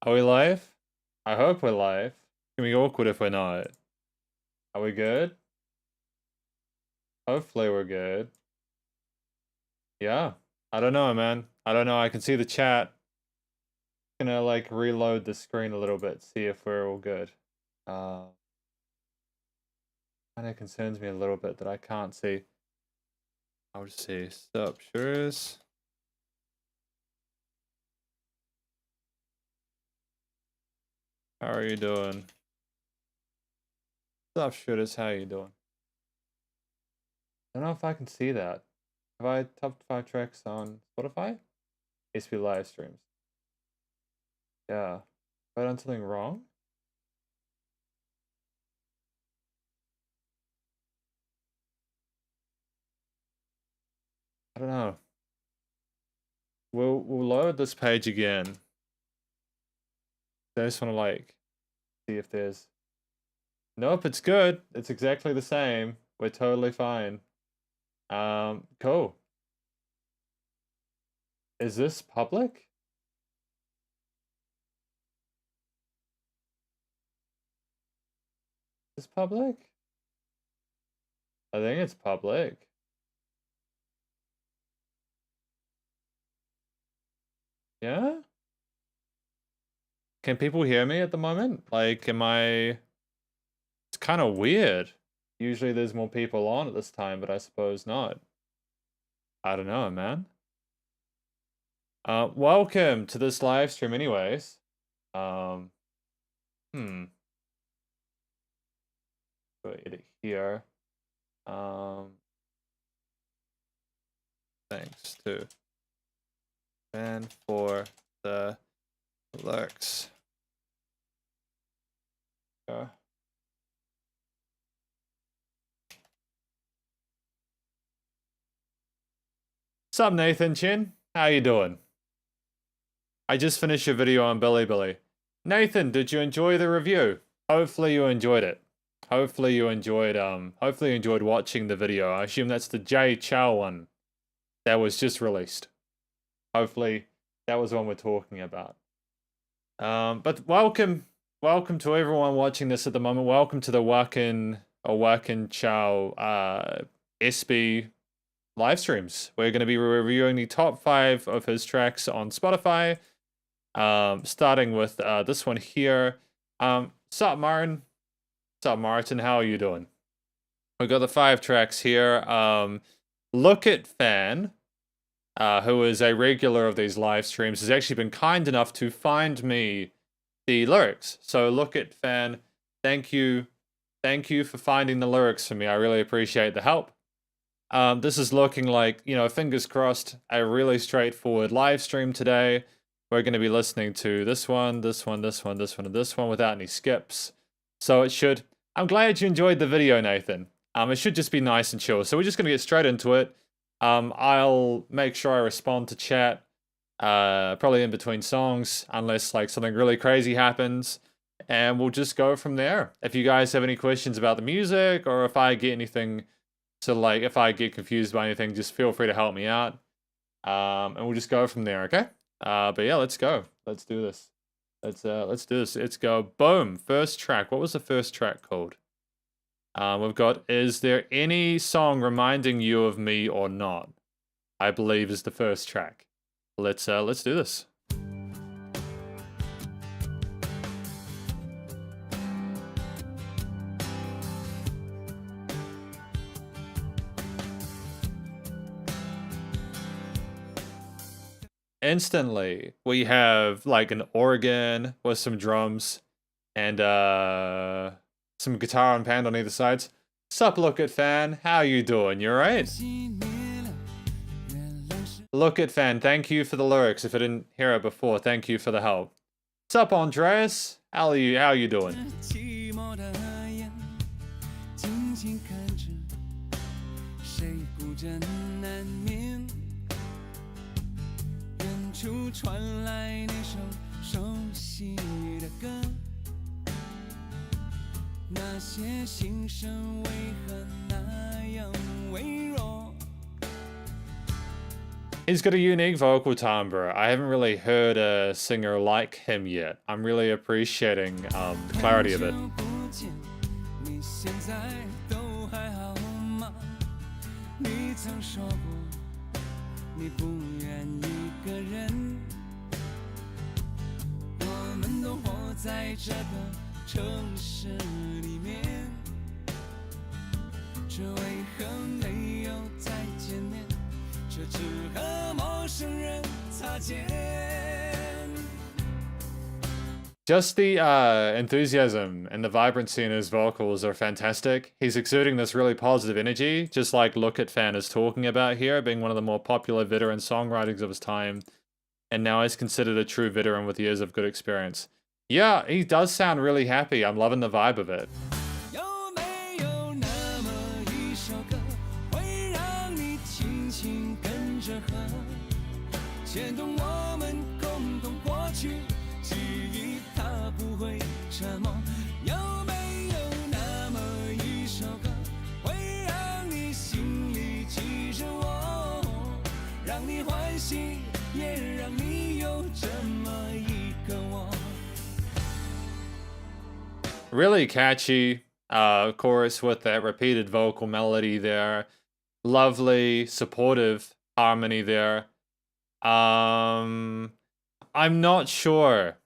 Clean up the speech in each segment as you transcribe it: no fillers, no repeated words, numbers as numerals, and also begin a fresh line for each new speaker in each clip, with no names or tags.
Are we live? I hope we're live. It's gonna be awkward if we're not. Are we good? Hopefully we're good. Yeah. I don't know, man. I don't know. I can see the chat. Gonna like reload the screen a little bit, see if we're all good. Kinda concerns me a little bit that I can't see. I'll just see. Sup, Shrews. How are you doing? Sup, Shrews, how are you doing? I don't know if I can see that. Have I top 5 tracks on Spotify? HP Livestreams. Yeah. Have I done something wrong? I don't know. We'll load this page again. I just want to like see if there's. Nope, it's good. It's exactly the same. We're totally fine. Cool. Is this public? Is this public? I think it's public. Yeah? Can people hear me at the moment? Like, am I... It's kind of weird. Usually there's more people on at this time, but I suppose not. I don't know, man. Welcome to this live stream anyways. Go edit here. Thanks to Ben for the lyrics. What's up, Nathan Chin? How you doing? I just finished your video on Billy. Nathan, did you enjoy the review? Hopefully you enjoyed it. Hopefully you enjoyed watching the video. I assume that's the Jay Chau one that was just released. Hopefully that was the one we're talking about. But welcome to everyone watching this at the moment. Welcome to the Wakin Chau SB live streams. We're going to be reviewing the top 5 of his tracks on Spotify. Starting with this one here. Sup, Martin? Sup, Martin? How are you doing? We've got the 5 tracks here. Lookitfan, who is a regular of these live streams, has actually been kind enough to find me the lyrics. So Lookitfan, thank you for finding the lyrics for me. I really appreciate the help. This is looking like, you know, fingers crossed, a really straightforward live stream today. We're going to be listening to this one, this one, this one, this one, and this one without any skips. So it should... I'm glad you enjoyed the video, Nathan. It should just be nice and chill. So we're just going to get straight into it. I'll make sure I respond to chat, probably in between songs, unless like something really crazy happens. And we'll just go from there. If you guys have any questions about the music, or if I get anything... So like, if I get confused by anything, just feel free to help me out. And we'll just go from there, okay? But yeah, let's go. Let's do this. Let's do this. Let's go. Boom. First track. What was the first track called? We've got, is there any song reminding you of me or not? I believe is the first track. Let's do this. Instantly, we have like an organ with some drums and some guitar and band on either sides. Sup, Lookitfan? How you doing? You alright? Lookitfan, thank you for the lyrics. If I didn't hear it before, thank you for the help. Sup, Andreas? How you doing? He's got a unique vocal timbre. I haven't really heard a singer like him yet. I'm really appreciating the clarity of it. Just the enthusiasm and the vibrancy in his vocals are fantastic. He's exuding this really positive energy, just like Lookitfan is talking about here, being one of the more popular veteran songwriters of his time, and now he's considered a true veteran with years of good experience. Yeah, he does sound really happy. I'm loving the vibe of it. Really catchy chorus with that repeated vocal melody there. Lovely, supportive harmony there. I'm not sure,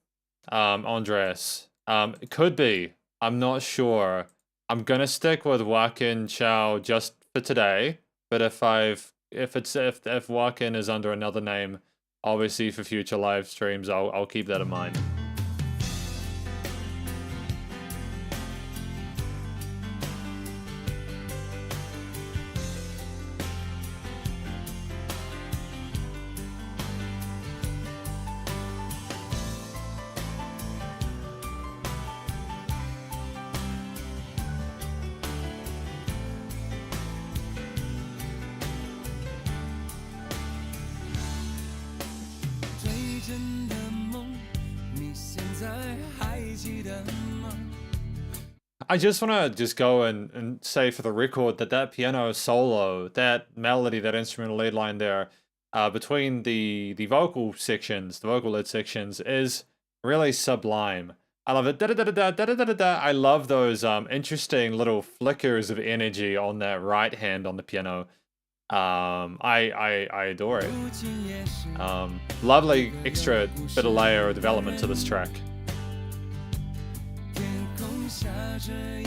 Andres. It could be. I'm not sure. I'm gonna stick with Wakin Chau just for today. But if Wakin is under another name, obviously for future live streams, I'll keep that in mind. I just want to go and say for the record that piano solo, that melody, that instrumental lead line there, between the vocal sections, the vocal lead sections, is really sublime. I love it. Da -da -da -da -da -da -da -da -da. I love those interesting little flickers of energy on that right hand on the piano. I adore it. Lovely extra bit of layer of development to this track. Okay.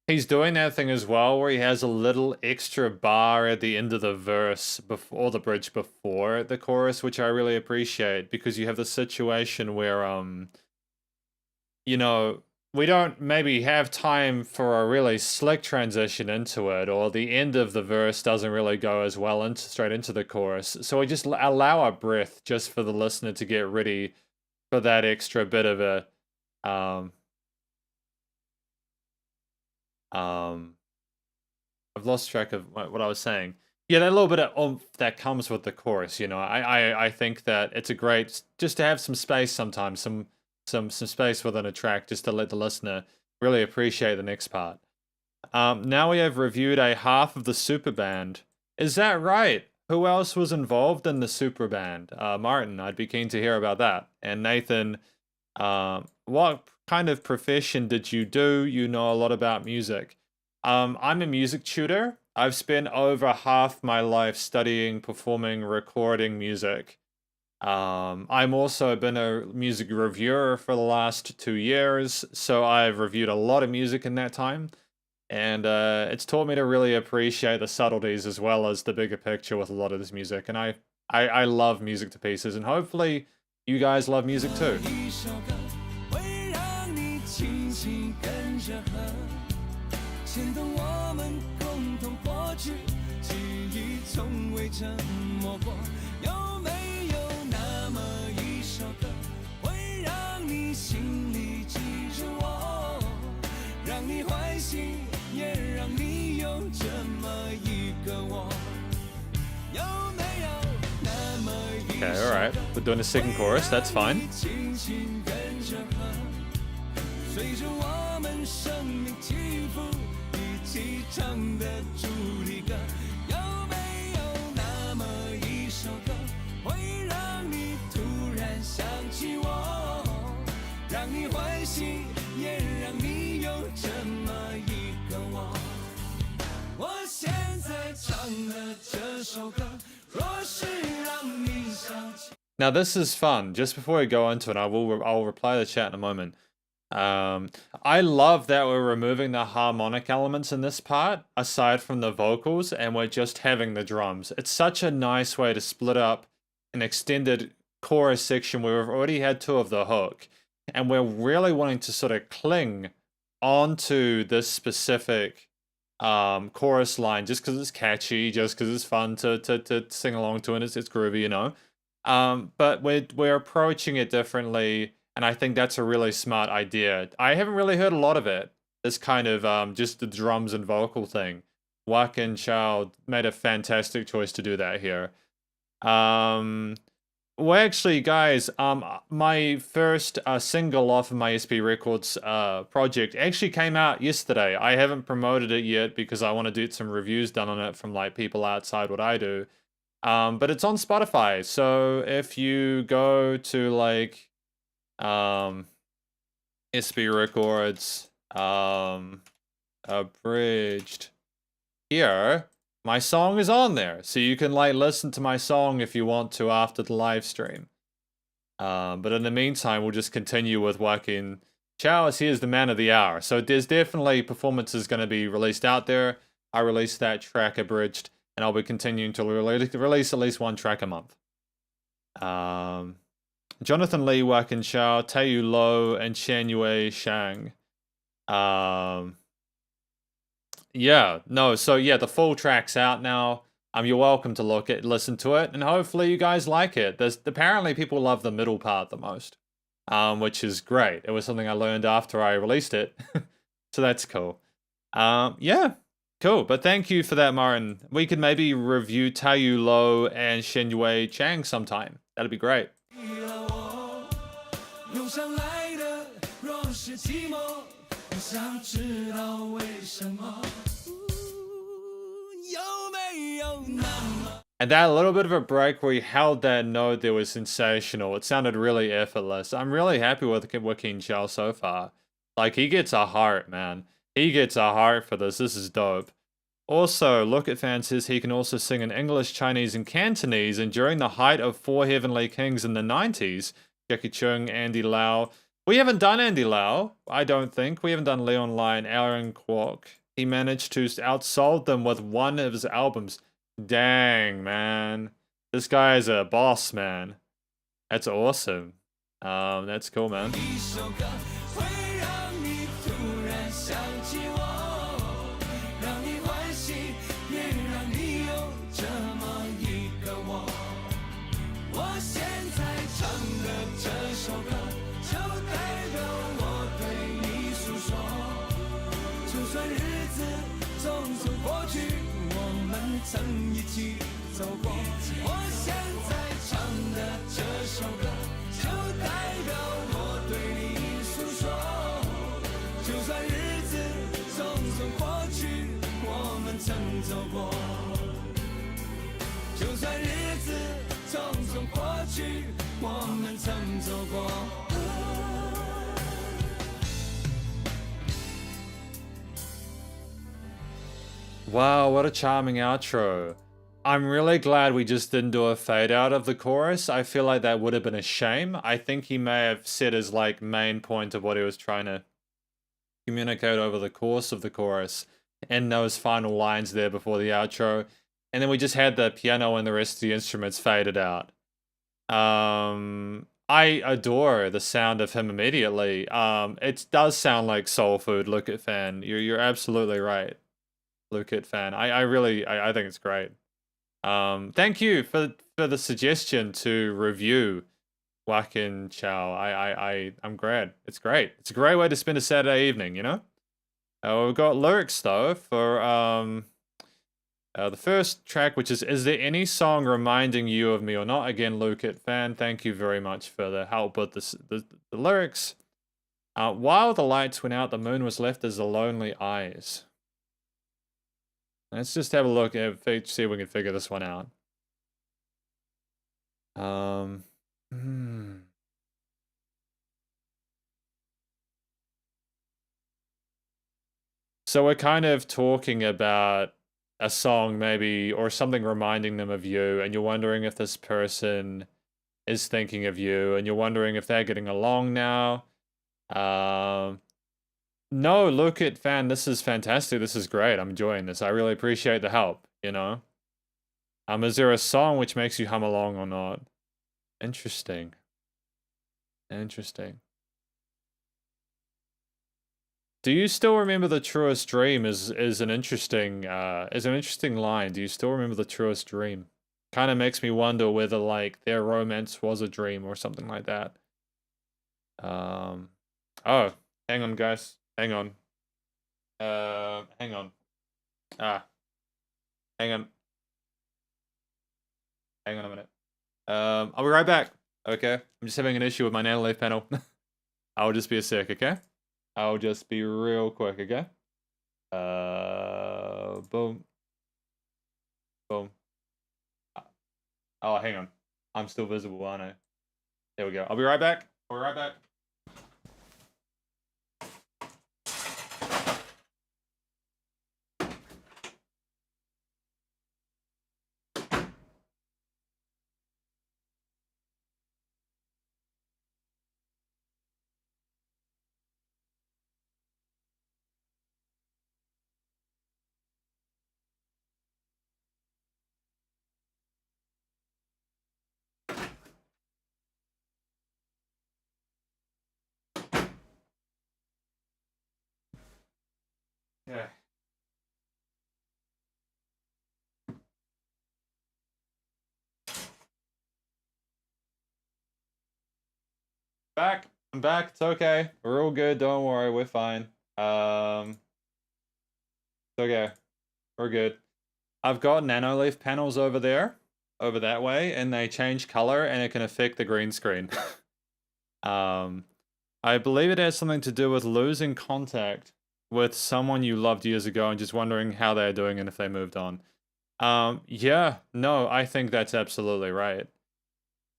He's doing that thing as well where he has a little extra bar at the end of the verse before the bridge before the chorus, which I really appreciate, because you have the situation where you know, we don't maybe have time for a really slick transition into it, or the end of the verse doesn't really go as well straight into the chorus. So we just allow a breath just for the listener to get ready for that extra bit of a I've lost track of what I was saying. Yeah, that little bit of oomph that comes with the chorus, you know. I think that it's a great, just to have some space sometimes, some space within a track, just to let the listener really appreciate the next part. Now we have reviewed a half of the super band. Is that right? Who else was involved in the super band? Martin, I'd be keen to hear about that. And Nathan, what kind of profession did you do? You know a lot about music. I'm a music tutor. I've spent over half my life studying, performing, recording music. I'm also been a music reviewer for the last 2 years, so I've reviewed a lot of music in that time, and it's taught me to really appreciate the subtleties as well as the bigger picture with a lot of this music, and I love music to pieces, and hopefully you guys love music too. Okay, alright. We're doing a second chorus, that's fine. Now this is fun. Just before we go into it, I'll reply to the chat in a moment. I love that we're removing the harmonic elements in this part, aside from the vocals, and we're just having the drums. It's such a nice way to split up an extended chorus section where we've already had 2 of the hook, and we're really wanting to sort of cling onto this specific chorus line just because it's catchy, just because it's fun to sing along to, and it's groovy, you know. But we're approaching it differently, and I think that's a really smart idea. I haven't really heard a lot of it. This kind of just the drums and vocal thing. Wakin Chau made a fantastic choice to do that here. Well, actually, guys, my first single off of my SB Records project actually came out yesterday. I haven't promoted it yet because I want to do some reviews done on it from like people outside what I do. But it's on Spotify, so if you go to like SB Records abridged here, my song is on there, so you can like listen to my song if you want to after the live stream. But in the meantime, we'll just continue with Wakin Chau as he is the man of the hour. So there's definitely performances going to be released out there. I released that track abridged, and I'll be continuing to release at least 1 track a month. Jonathan Lee, Wakin Chau, Taeyu Lo, and Chanyue Shang. Yeah, no, so yeah, the full track's out now. You're welcome to listen to it, and hopefully you guys like it. Apparently people love the middle part the most, which is great. It was something I learned after I released it, so that's cool. Yeah, cool. But thank you for that, Martin. We could maybe review Taeyu Lo and Chanyue Chang sometime. That'd be great. And that little bit of a break where he held that note there was sensational. It sounded really effortless. I'm really happy with Wakin Chau so far. Like, he gets a heart, man. He gets a heart for this. This is dope. Also, Lookitfan says he can also sing in English, Chinese, and Cantonese. And during the height of 4 Heavenly Kings in the 90s, Jackie Chung, Andy Lau. We haven't done Andy Lau, I don't think. We haven't done Leon Lai and Aaron Kwok. He managed to outsold them with 1 of his albums. Dang, man. This guy is a boss, man. That's awesome. That's cool, man. Wow, what a charming outro. I'm really glad we just didn't do a fade out of the chorus. I feel like that would have been a shame. I think he may have said his like main point of what he was trying to communicate over the course of the chorus and those final lines there before the outro. And then we just had the piano and the rest of the instruments faded out. I adore the sound of him immediately. It does sound like soul food, Lookitfan. You're absolutely right, Lookitfan. I think it's great. Thank you for the suggestion to review Wakin Chau. I'm glad. It's great. It's a great way to spend a Saturday evening, you know? We've got lyrics though for The first track, which is there any song reminding you of me or not? Again, Lookitfan, thank you very much for the help with the lyrics. While the lights went out, the moon was left as the lonely eyes. Let's just have a look and see if we can figure this one out. So we're kind of talking about a song maybe, or something reminding them of you, and you're wondering if this person is thinking of you, and you're wondering if they're getting along now. No, Lookitfan, this is fantastic. This is great. I'm enjoying this. I really appreciate the help, you know? Is there a song which makes you hum along or not? Interesting. Interesting. Do you still remember the truest dream is an interesting line. Do you still remember the truest dream? Kind of makes me wonder whether like their romance was a dream or something like that. Oh, hang on guys. Hang on. Hang on. Hang on. Hang on a minute. I'll be right back. Okay. I'm just having an issue with my nanolive panel. I'll just be a sec, okay? I'll just be real quick, okay? Boom. Boom. Oh, hang on. I'm still visible, aren't I? There we go. I'll be right back. I'll be right back. Yeah. Back. I'm back. It's okay. We're all good. Don't worry. We're fine. It's okay. We're good. I've got nanolive panels over there, over that way, and they change color and it can affect the green screen. I believe it has something to do with losing contact with someone you loved years ago and just wondering how they're doing and if they moved on. Yeah, no, I think that's absolutely right.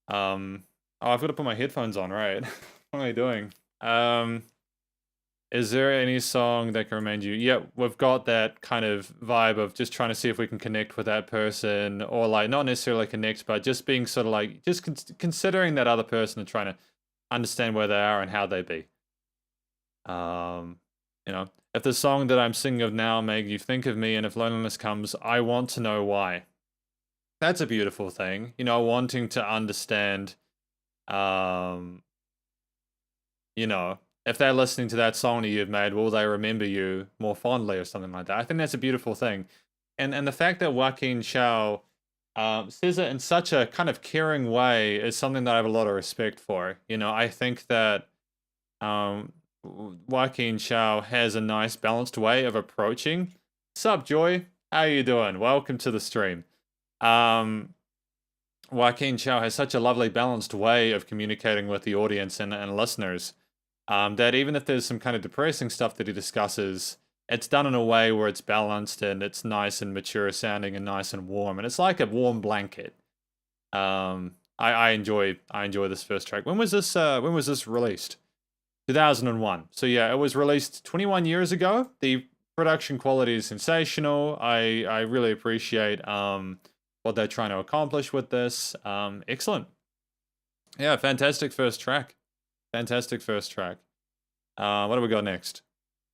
Oh, I've got to put my headphones on, right? What am I doing? Is there any song that can remind you? Yeah, we've got that kind of vibe of just trying to see if we can connect with that person, or like not necessarily connect, but just being sort of like just considering that other person and trying to understand where they are and how they be. You know, if the song that I'm singing of now make you think of me, and if loneliness comes, I want to know why. That's a beautiful thing, you know, wanting to understand. You know, if they're listening to that song that you've made, will they remember you more fondly or something like that? I think that's a beautiful thing. And the fact that Wakin Chau says it in such a kind of caring way is something that I have a lot of respect for. You know, I think that Wakin Chau has a nice balanced way of approaching. Sup, Joy? How you doing? Welcome to the stream. Wakin Chau has such a lovely balanced way of communicating with the audience and listeners. That even if there's some kind of depressing stuff that he discusses, it's done in a way where it's balanced and it's nice and mature sounding and nice and warm, and it's like a warm blanket. I enjoy this first track. When was this released? 2001. So yeah, it was released 21 years ago. The production quality is sensational. I really appreciate what they're trying to accomplish with this. Excellent. Yeah, fantastic first track. Fantastic first track. What do we got next?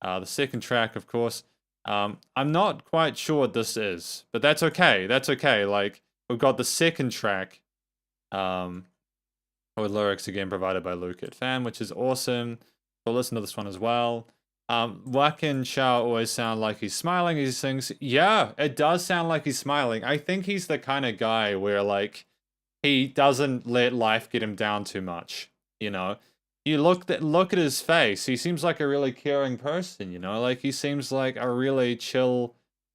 The second track, of course. I'm not quite sure what this is, but that's okay. That's okay. Like, we've got the second track with lyrics again provided by Lookitfan, which is awesome. We'll listen to this one as well. Wakin Chau always sound like he's smiling as he sings. Yeah, it does sound like he's smiling. I think he's the kind of guy where, like, he doesn't let life get him down too much, you know? You look at his face. He seems like a really caring person, you know? Like, he seems like a really chill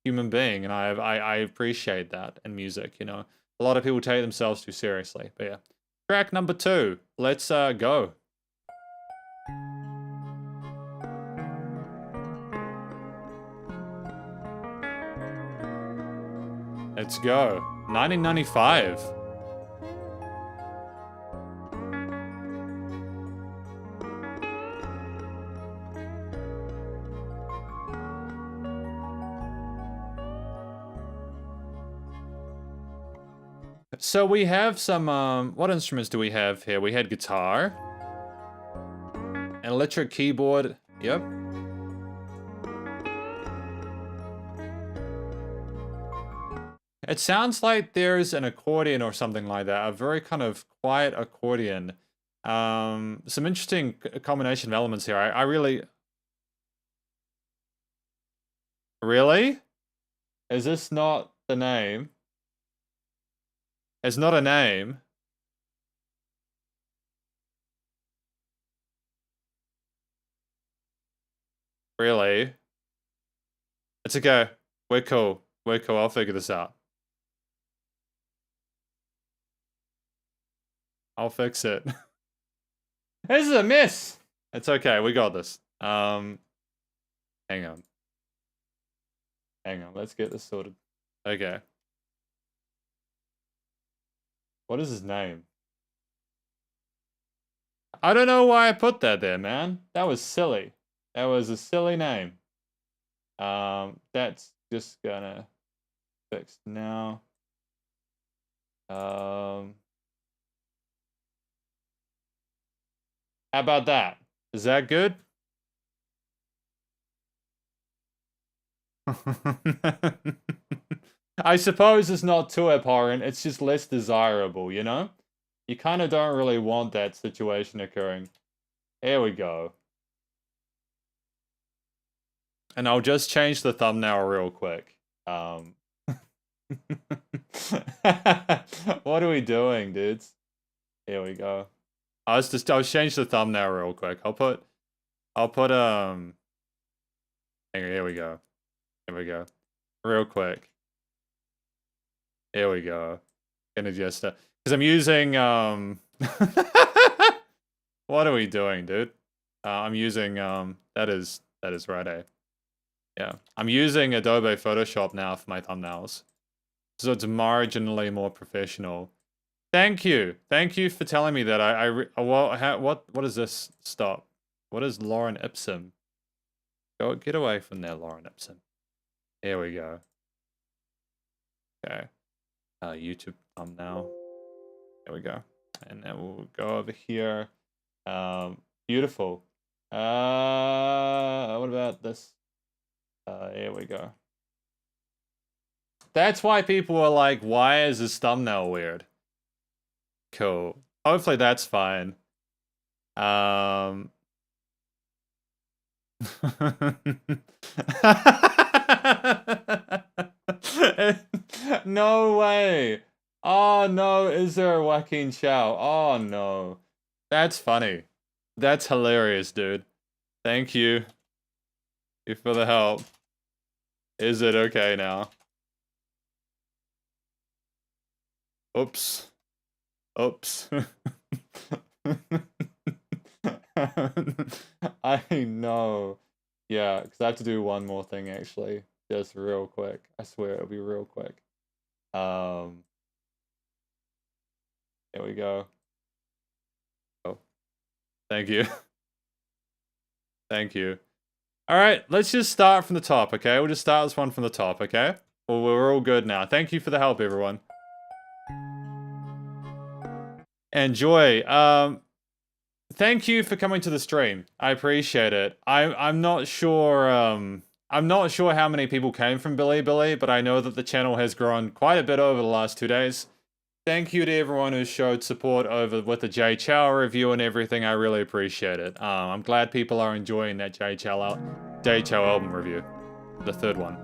human being, and I appreciate that in music, you know. A lot of people take themselves too seriously, but yeah. Track number 2. Let's go. Let's go. 1995. So we have some, what instruments do we have here? We had guitar, an electric keyboard, yep. It sounds like there's an accordion or something like that, a very kind of quiet accordion. Some interesting combination of elements here. I really... Really? Is this not the name? It's not a name. Really? It's okay. We're cool. We're cool. I'll figure this out. I'll fix it. This is a miss! It's okay. We got this. Hang on. Hang on. Let's get this sorted. Okay. What is his name? I don't know why I put that there, man. That was silly. That was a silly name. That's just gonna fix now. How about that? Is that good? I suppose it's not too abhorrent, it's just less desirable, you know? You kind of don't really want that situation occurring. Here we go. And I'll just change the thumbnail real quick. What are we doing, dudes? Here we go. I'll change the thumbnail real quick. I'll put hang on, here we go. Here we go. Real quick. Here we go. Gonna just because I'm using what are we doing, dude? I'm using that is right, eh? Yeah. I'm using Adobe Photoshop now for my thumbnails. So it's marginally more professional. Thank you. Thank you for telling me that. What is this? Stop. What is Lauren Ipsum? Get away from there, Lauren Ipsum. Here we go. Okay. YouTube thumbnail. There we go. And then we'll go over here. Beautiful. What about this? Here we go. That's why people are like, why is this thumbnail weird? Cool. Hopefully that's fine. No way. Oh no, is there a Wakin Chau? Oh no. That's funny. That's hilarious, dude. Thank you. You for the help. Is it okay now? Oops. Oops. I know. Yeah, because I have to do one more thing actually. Just real quick. I swear it'll be real quick. Here we go. Oh. Thank you. Thank you. Alright, let's just start from the top, okay? We'll just start this one from the top, okay? Well, we're all good now. Thank you for the help, everyone. Enjoy. Thank you for coming to the stream. I appreciate it. I'm not sure I'm not sure how many people came from Bilibili, but I know that the channel has grown quite a bit over the last 2 days. Thank you to everyone who showed support over with the Jay Chou review and everything. I really appreciate it. I'm glad people are enjoying that Jay Chou album review, the third one.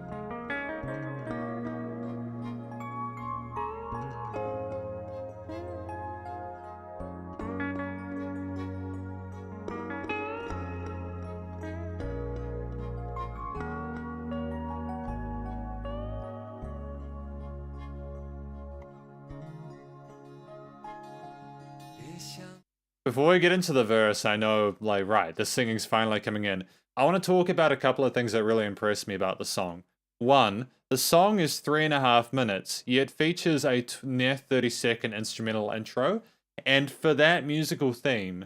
before we get into the verse, I know, like, right, the singing's finally coming in. I want to talk about a couple of things that really impressed me about the song. One, the song is 3.5 minutes, yet features a near 30-second instrumental intro. And for that musical theme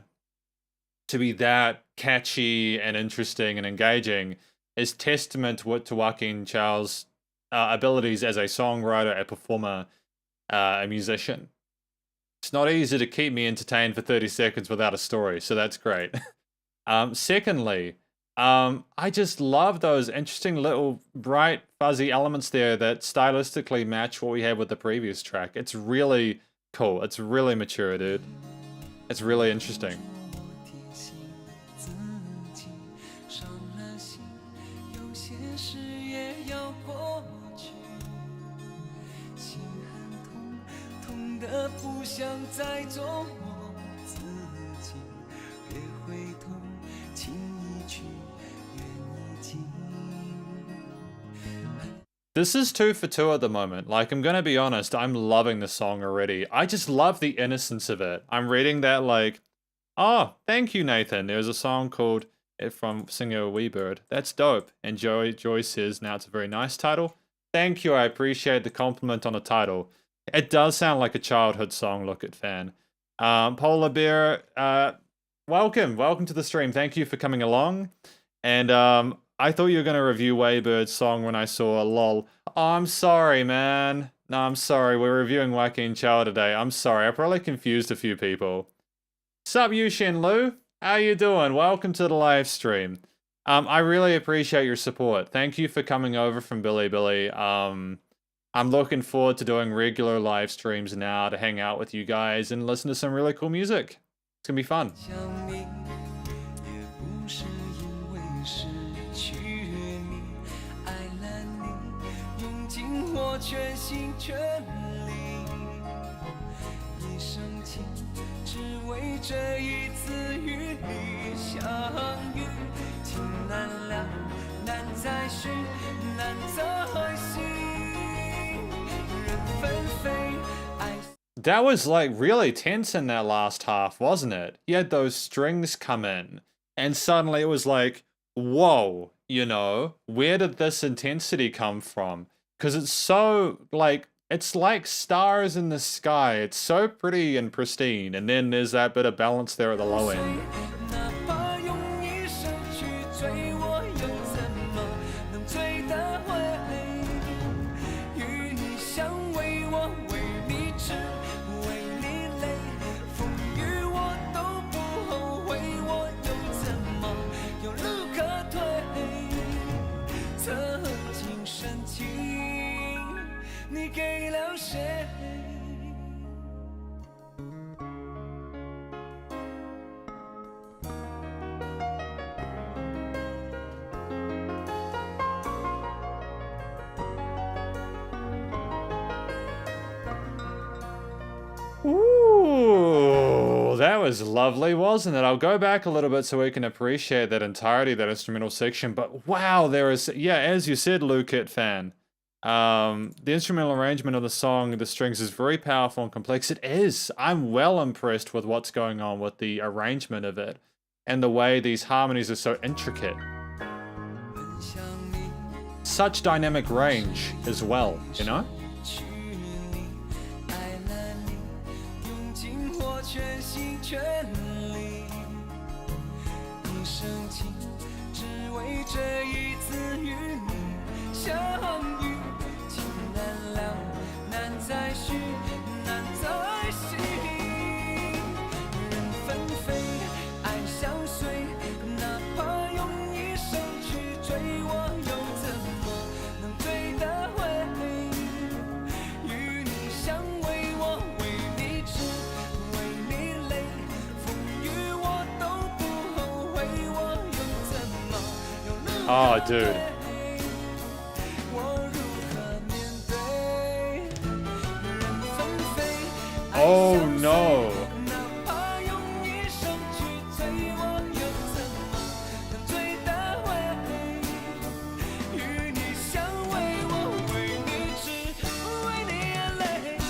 to be that catchy and interesting and engaging is testament to Wakin Chau's abilities as a songwriter, a performer, a musician. It's not easy to keep me entertained for 30 seconds without a story, so that's great. Secondly, I just love those interesting little bright, fuzzy elements there that stylistically match what we had with the previous track. It's really cool. It's really mature, dude. It's really interesting. This is 2 for 2 at the moment. Like, I'm gonna be honest, I'm loving the song already. I just love the innocence of it. I'm reading that like, oh, thank you, Nathan. There's a song called from singer Weebird. That's dope. And Joy says, now it's a very nice title. Thank you, I appreciate the compliment on the title. It does sound like a childhood song, Lookitfan. Polar Bear, welcome to the stream. Thank you for coming along. And I thought you were going to review Waybird's song when I saw lol. Oh, I'm sorry, man. No, I'm sorry. We're reviewing Wakin Chau today. I'm sorry. I probably confused a few people. Sup, Yushin Lu? How you doing? Welcome to the live stream. I really appreciate your support. Thank you for coming over from Billy. I'm looking forward to doing regular live streams now to hang out with you guys and listen to some really cool music. It's gonna be fun. That was like really tense in that last half, wasn't it? You had those strings come in and suddenly it was like, whoa, you know, where did this intensity come from? Because it's so like, it's like stars in the sky. It's so pretty and pristine. And then there's that bit of balance there at the low end. Ooh, that was lovely, wasn't it? I'll go back a little bit so we can appreciate that entirety of that instrumental section. But wow, there is, yeah, as you said, Lookitfan, the instrumental arrangement of the song, the strings is very powerful and complex. It is. I'm well impressed with what's going on with the arrangement of it and the way these harmonies are so intricate. Such dynamic range as well, you know? Oh, dude. Oh, no.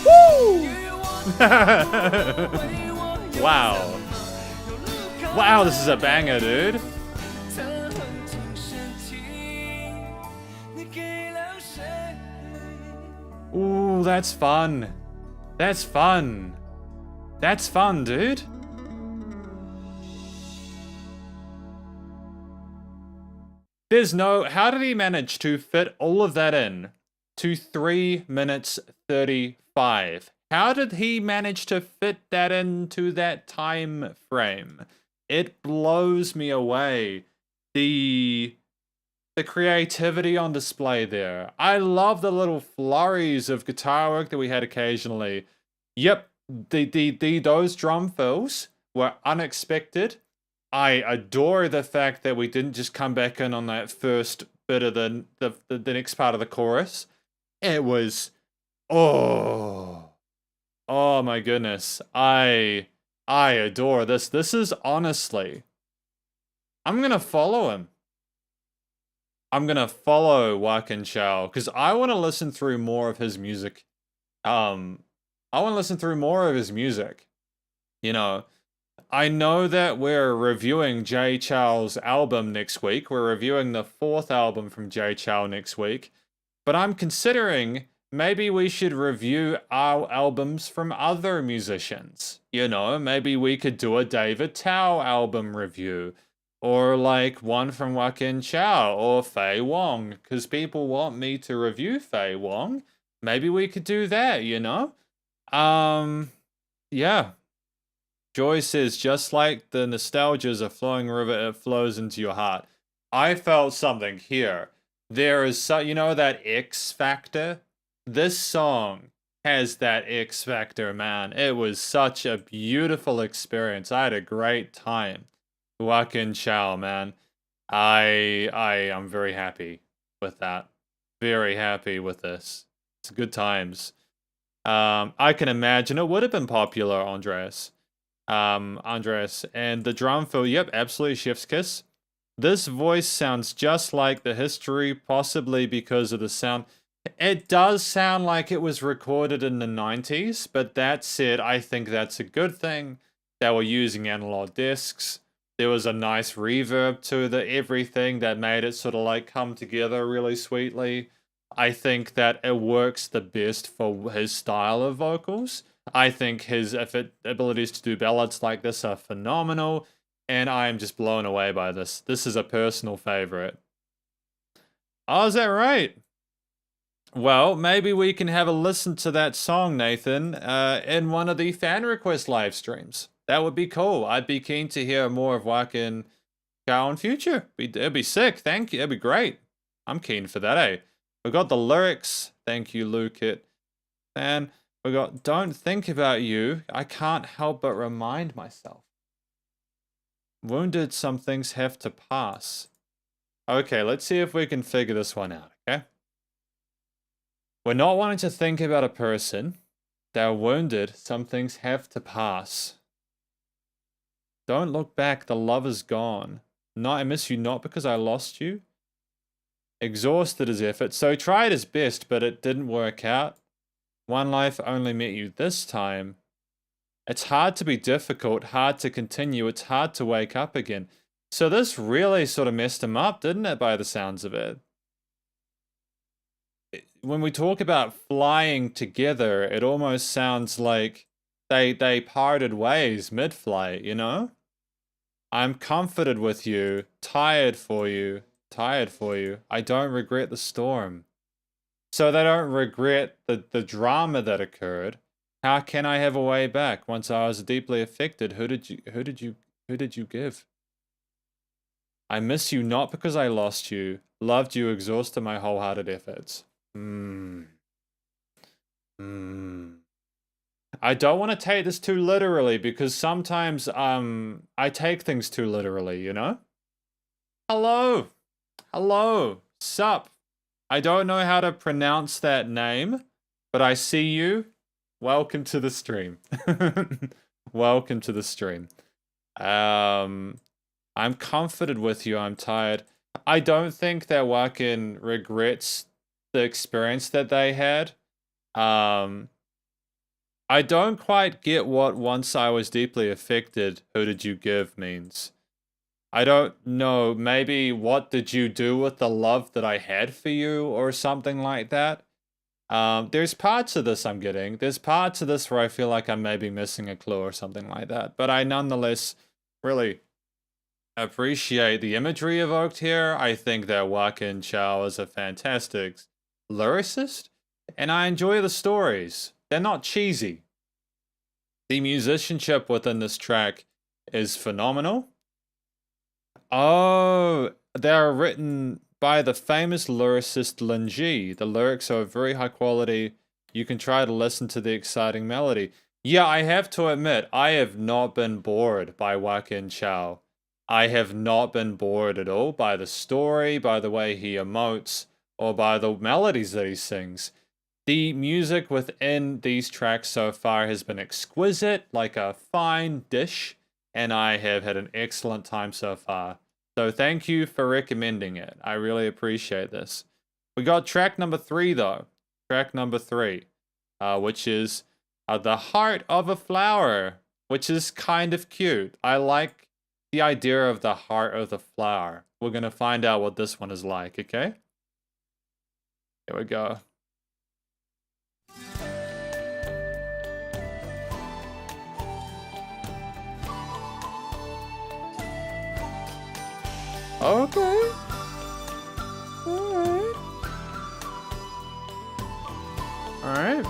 Woo! Wow. Wow, this is a banger, dude. Ooh, that's fun. That's fun. That's fun, dude. There's no... How did he manage to fit all of that in to 3 minutes 35? How did he manage to fit that into that time frame? It blows me away. The creativity on display there. I love the little flurries of guitar work that we had occasionally. Yep, those drum fills were unexpected. I adore the fact that we didn't just come back in on that first bit of the next part of the chorus. It was, oh my goodness. I adore this. This is honestly, I'm gonna follow him. I'm gonna follow Wakin Chau because I want to listen through more of his music. I want to listen through more of his music. You know, I know that we're reviewing Jay Chou's album next week. We're reviewing the 4th album from Jay Chou next week. But I'm considering maybe we should review our albums from other musicians. You know, maybe we could do a David Tao album review. Or like one from Wakin Chau or Faye Wong. Because people want me to review Faye Wong. Maybe we could do that, you know? Yeah. Joy says, just like the nostalgia is a flowing river, it flows into your heart. I felt something here. There is, you know, that X factor? This song has that X factor, man. It was such a beautiful experience. I had a great time. Wakin Chau, man. I am very happy with that. Very happy with this. It's good times. I can imagine it would have been popular, Andres. Andres. And the drum fill, yep, absolutely Chef's Kiss. This voice sounds just like the history, possibly because of the sound. It does sound like it was recorded in the 90s, but that said, I think that's a good thing. They were using analog discs. There was a nice reverb to everything that made it sort of like come together really sweetly. I think that it works the best for his style of vocals. I think his abilities to do ballads like this are phenomenal, and I am just blown away by this. This is a personal favorite. Oh, is that right? Well, maybe we can have a listen to that song, Nathan, in one of the fan request live streams. That would be cool. I'd be keen to hear more of Wakin Chau in future. It'd be sick. Thank you. It'd be great. I'm keen for that, eh? We got the lyrics. Thank you, Lookitfan. We got Don't Think About You. I can't help but remind myself. Wounded, some things have to pass. Okay, let's see if we can figure this one out, okay? We're not wanting to think about a person. They're wounded, some things have to pass. Don't look back, the love is gone. No, I miss you not because I lost you. Exhausted his effort, so he tried his best, but it didn't work out. One life only met you this time. It's hard to be difficult, hard to continue, it's hard to wake up again. So this really sort of messed him up, didn't it, by the sounds of it? When we talk about flying together, it almost sounds like they parted ways mid-flight, you know? I'm comforted with you, tired for you. I don't regret the storm. So they don't regret the drama that occurred. How can I have a way back once I was deeply affected? Who did you give? I miss you not because I lost you. Loved you, exhausted my wholehearted efforts. I don't want to take this too literally because sometimes I take things too literally, you know? Hello, sup? I don't know how to pronounce that name, but I see you. Welcome to the stream. Welcome to the stream. I'm comforted with you, I'm tired. I don't think that Wakin regrets the experience that they had. I don't quite get what "once I was deeply affected, who did you give" means. I don't know, maybe what did you do with the love that I had for you or something like that? There's parts of this I'm getting. There's parts of this where I feel like I'm maybe missing a clue or something like that. But I nonetheless really appreciate the imagery evoked here. I think that Wakin Chau is a fantastic lyricist, and I enjoy the stories. They're not cheesy. The musicianship within this track is phenomenal. Oh, they are written by the famous lyricist Lin Ji. The lyrics are very high quality. You can try to listen to the exciting melody. Yeah, I have to admit, I have not been bored by Wakin Chau. I have not been bored at all by the story, by the way he emotes, or by the melodies that he sings. The music within these tracks so far has been exquisite, like a fine dish, and I have had an excellent time so far. So thank you for recommending it. I really appreciate this. We got track number 3 though. Track number 3, which is The Heart of a Flower, which is kind of cute. I like the idea of the heart of the flower. We're gonna find out what this one is like, okay? Here we go. Okay. Alright. Alright.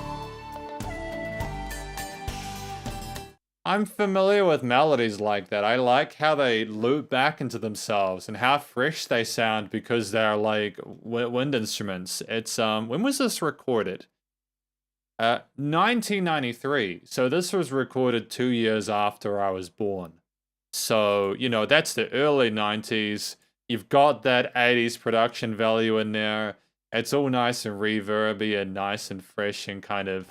I'm familiar with melodies like that. I like how they loop back into themselves and how fresh they sound because they're like wind instruments. It's when was this recorded? 1993. So this was recorded 2 years after I was born. So, you know, that's the early 90s. You've got that 80s production value in there. It's all nice and reverby and nice and fresh and kind of...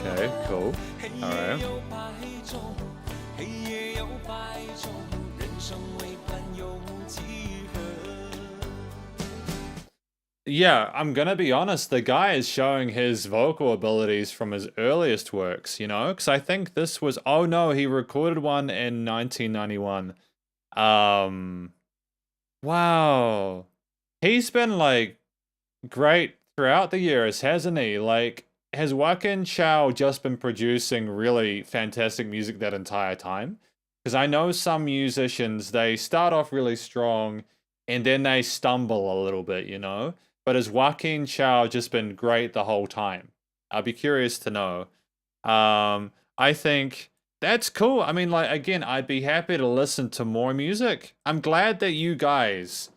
Okay, cool. Alright. Yeah, I'm gonna be honest, the guy is showing his vocal abilities from his earliest works, you know? Because I think this was... Oh no, he recorded one in 1991. Wow. He's been, like, great throughout the years, hasn't he? Like... Has Wakin Chau just been producing really fantastic music that entire time? Because I know some musicians, they start off really strong and then they stumble a little bit, you know? But has Wakin Chau just been great the whole time? I'll be curious to know. I think that's cool. I mean, like, again, I'd be happy to listen to more music. I'm glad that you guys,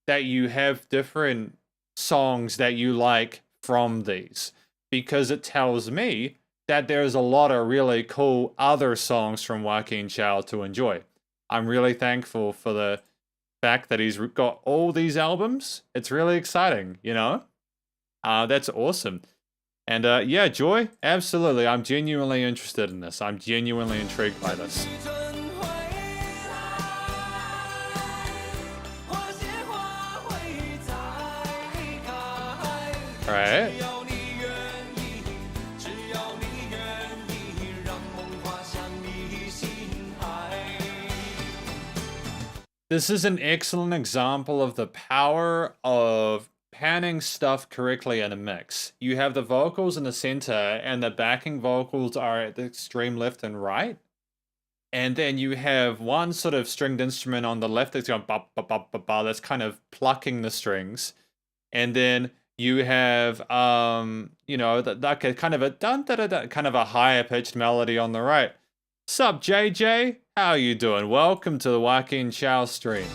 that you have different songs that you like from these. Because it tells me that there's a lot of really cool other songs from Wakin Chau to enjoy. I'm really thankful for the fact that he's got all these albums. It's really exciting, you know? That's awesome. And yeah, Joy, absolutely. I'm genuinely interested in this. I'm genuinely intrigued by this. All right. This is an excellent example of the power of panning stuff correctly in a mix. You have the vocals in the center and the backing vocals are at the extreme left and right. And then you have one sort of stringed instrument on the left that's going ba ba ba ba ba, that's kind of plucking the strings. And then you have you know, like a kind of a dun da da da, kind of a higher pitched melody on the right. Sup, JJ? How you doing? Welcome to the Wakin Chau stream.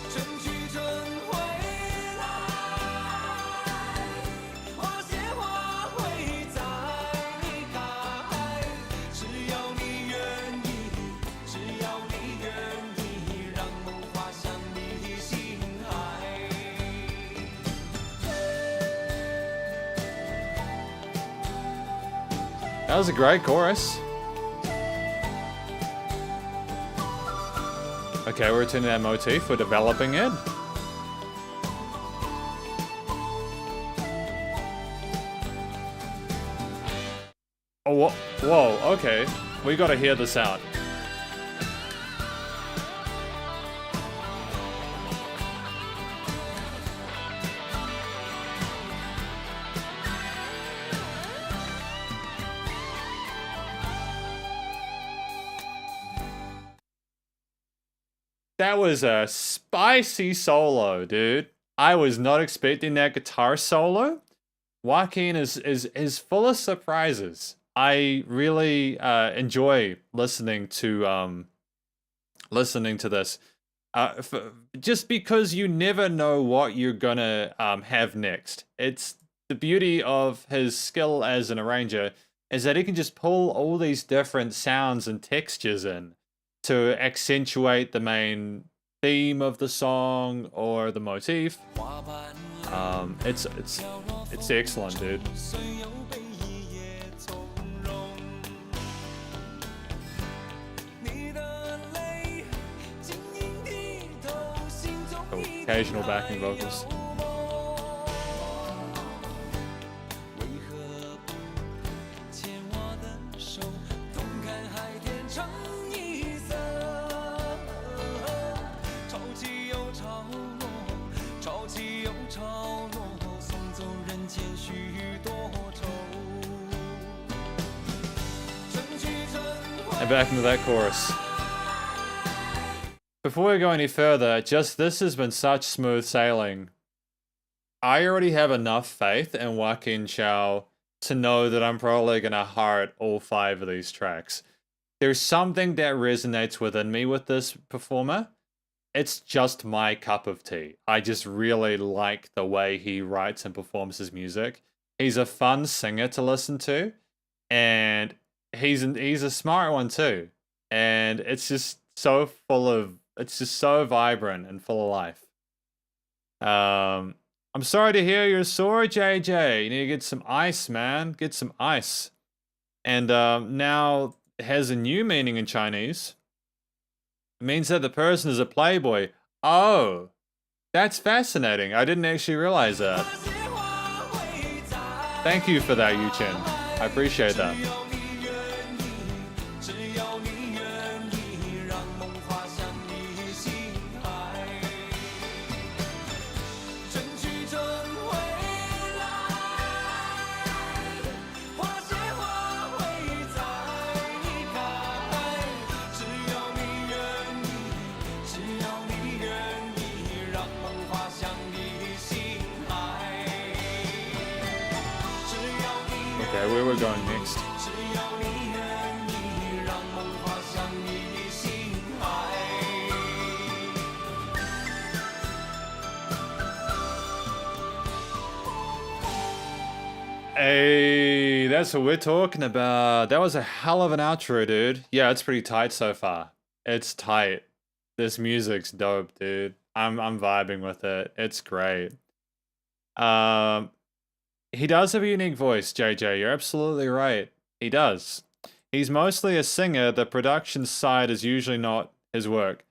That was a great chorus. Okay, we're returning that motif. We're developing it. Oh, whoa, okay. We gotta hear this out. That was a spicy solo, dude. I was not expecting that guitar solo. Wakin is full of surprises. I really enjoy listening to this. Just because you never know what you're gonna have next. It's the beauty of his skill as an arranger is that he can just pull all these different sounds and textures in to accentuate the main theme of the song or the motif. It's excellent, dude. Occasional backing vocals. And back into that chorus. Before we go any further, this has been such smooth sailing. I already have enough faith in Wakin Chau to know that I'm probably going to heart all 5 of these tracks. There's something that resonates within me with this performer. It's just my cup of tea. I just really like the way he writes and performs his music. He's a fun singer to listen to, and he's a smart one too. And it's just so it's just so vibrant and full of life. I'm sorry to hear you're sore, JJ. You need to get some ice, man. Get some ice. And now it has a new meaning in Chinese. It means that the person is a playboy. Oh, that's fascinating. I didn't actually realize that. Thank you for that, Yu Chen. I appreciate that. Okay, where we're going next? Hey, that's what we're talking about. That was a hell of an outro, dude. Yeah, it's pretty tight so far. It's tight. This music's dope, dude. I'm vibing with it. It's great. He does have a unique voice, JJ. You're absolutely right. He does. He's mostly a singer. The production side is usually not his work.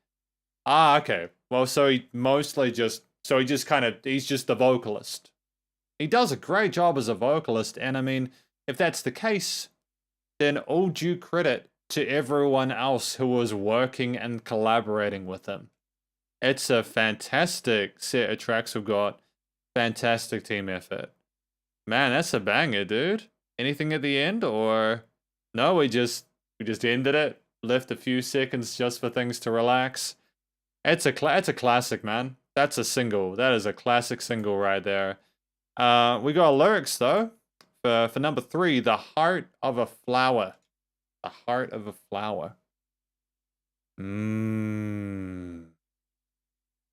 Ah, okay. Well, so he mostly just... So he's just the vocalist. He does a great job as a vocalist. And I mean, if that's the case, then all due credit to everyone else who was working and collaborating with him. It's a fantastic set of tracks we've got. Fantastic team effort. Man, that's a banger, dude. Anything at the end, or no? We just ended it. Left a few seconds just for things to relax. It's a classic, man. That's a single. That is a classic single right there. We got lyrics though. For number 3, the heart of a flower. The heart of a flower.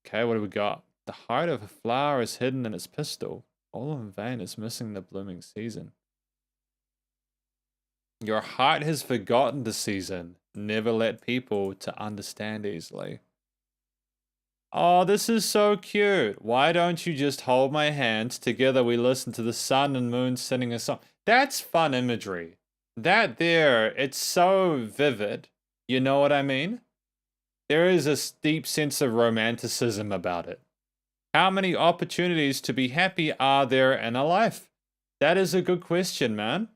Okay, what do we got? The heart of a flower is hidden in its pistil. All in vain is missing the blooming season. Your heart has forgotten the season. Never let people to understand easily. Oh, this is so cute. Why don't you just hold my hand? Together we listen to the sun and moon singing a song. That's fun imagery. That there, it's so vivid. You know what I mean? There is a deep sense of romanticism about it. How many opportunities to be happy are there in a life? That is a good question, man.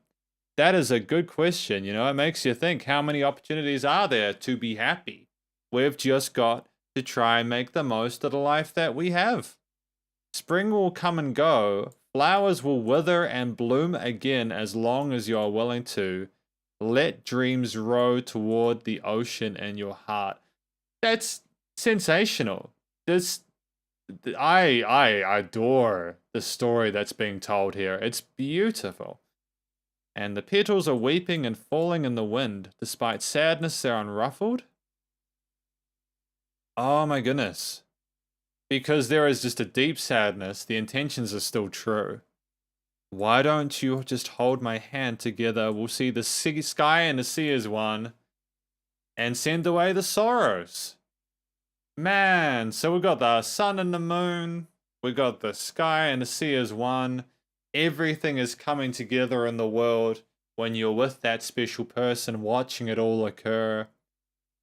That is a good question. You know, it makes you think, how many opportunities are there to be happy? We've just got to try and make the most of the life that we have. Spring will come and go. Flowers will wither and bloom again as long as you are willing to. Let dreams row toward the ocean in your heart. That's sensational. I adore the story that's being told here. It's beautiful. And the petals are weeping and falling in the wind. Despite sadness, they're unruffled. Oh my goodness. Because there is just a deep sadness, the intentions are still true. Why don't you just hold my hand together? We'll see the sky and the sea as one. And send away the sorrows. Man, so we got the sun and the moon. We got the sky and the sea as one. Everything is coming together in the world when you're with that special person, watching it all occur.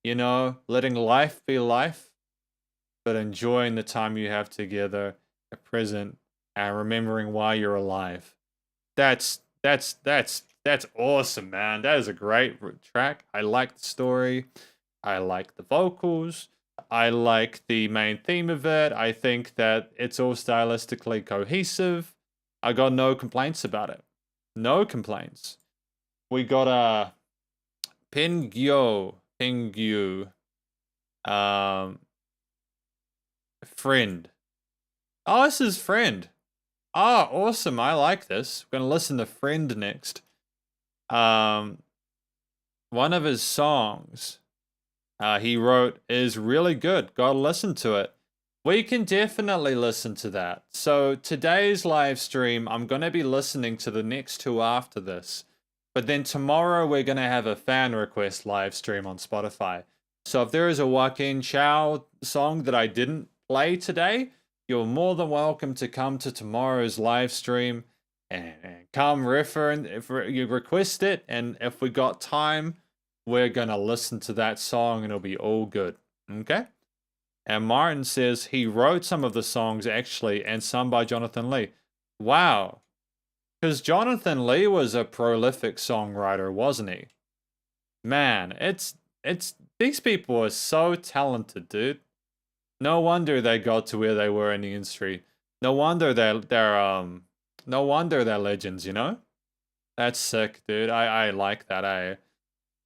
You know, letting life be life, but enjoying the time you have together, the present, and remembering why you're alive. That's awesome, man. That is a great track. I like the story. I like the vocals. I like the main theme of it. I think that it's all stylistically cohesive. I got no complaints about it. No complaints. We got a Pingyu. Friend. Oh, this is Friend. Oh, awesome. I like this. We're going to listen to Friend next. One of his songs he wrote is really good. Gotta listen to it. We can definitely listen to that. So today's live stream, I'm going to be listening to the next two after this. But then tomorrow we're going to have a fan request live stream on Spotify. So if there is a Wakin Chau song that I didn't play today, you're more than welcome to come to tomorrow's live stream and come reference if you request it. And if we got time, we're going to listen to that song and it'll be all good. Okay? And Martin says he wrote some of the songs actually and some by Jonathan Lee. Wow. Because Jonathan Lee was a prolific songwriter, wasn't he? Man, it's these people are so talented, dude. No wonder they got to where they were in the industry. No wonder no wonder they're legends, you know? That's sick, dude. I like that.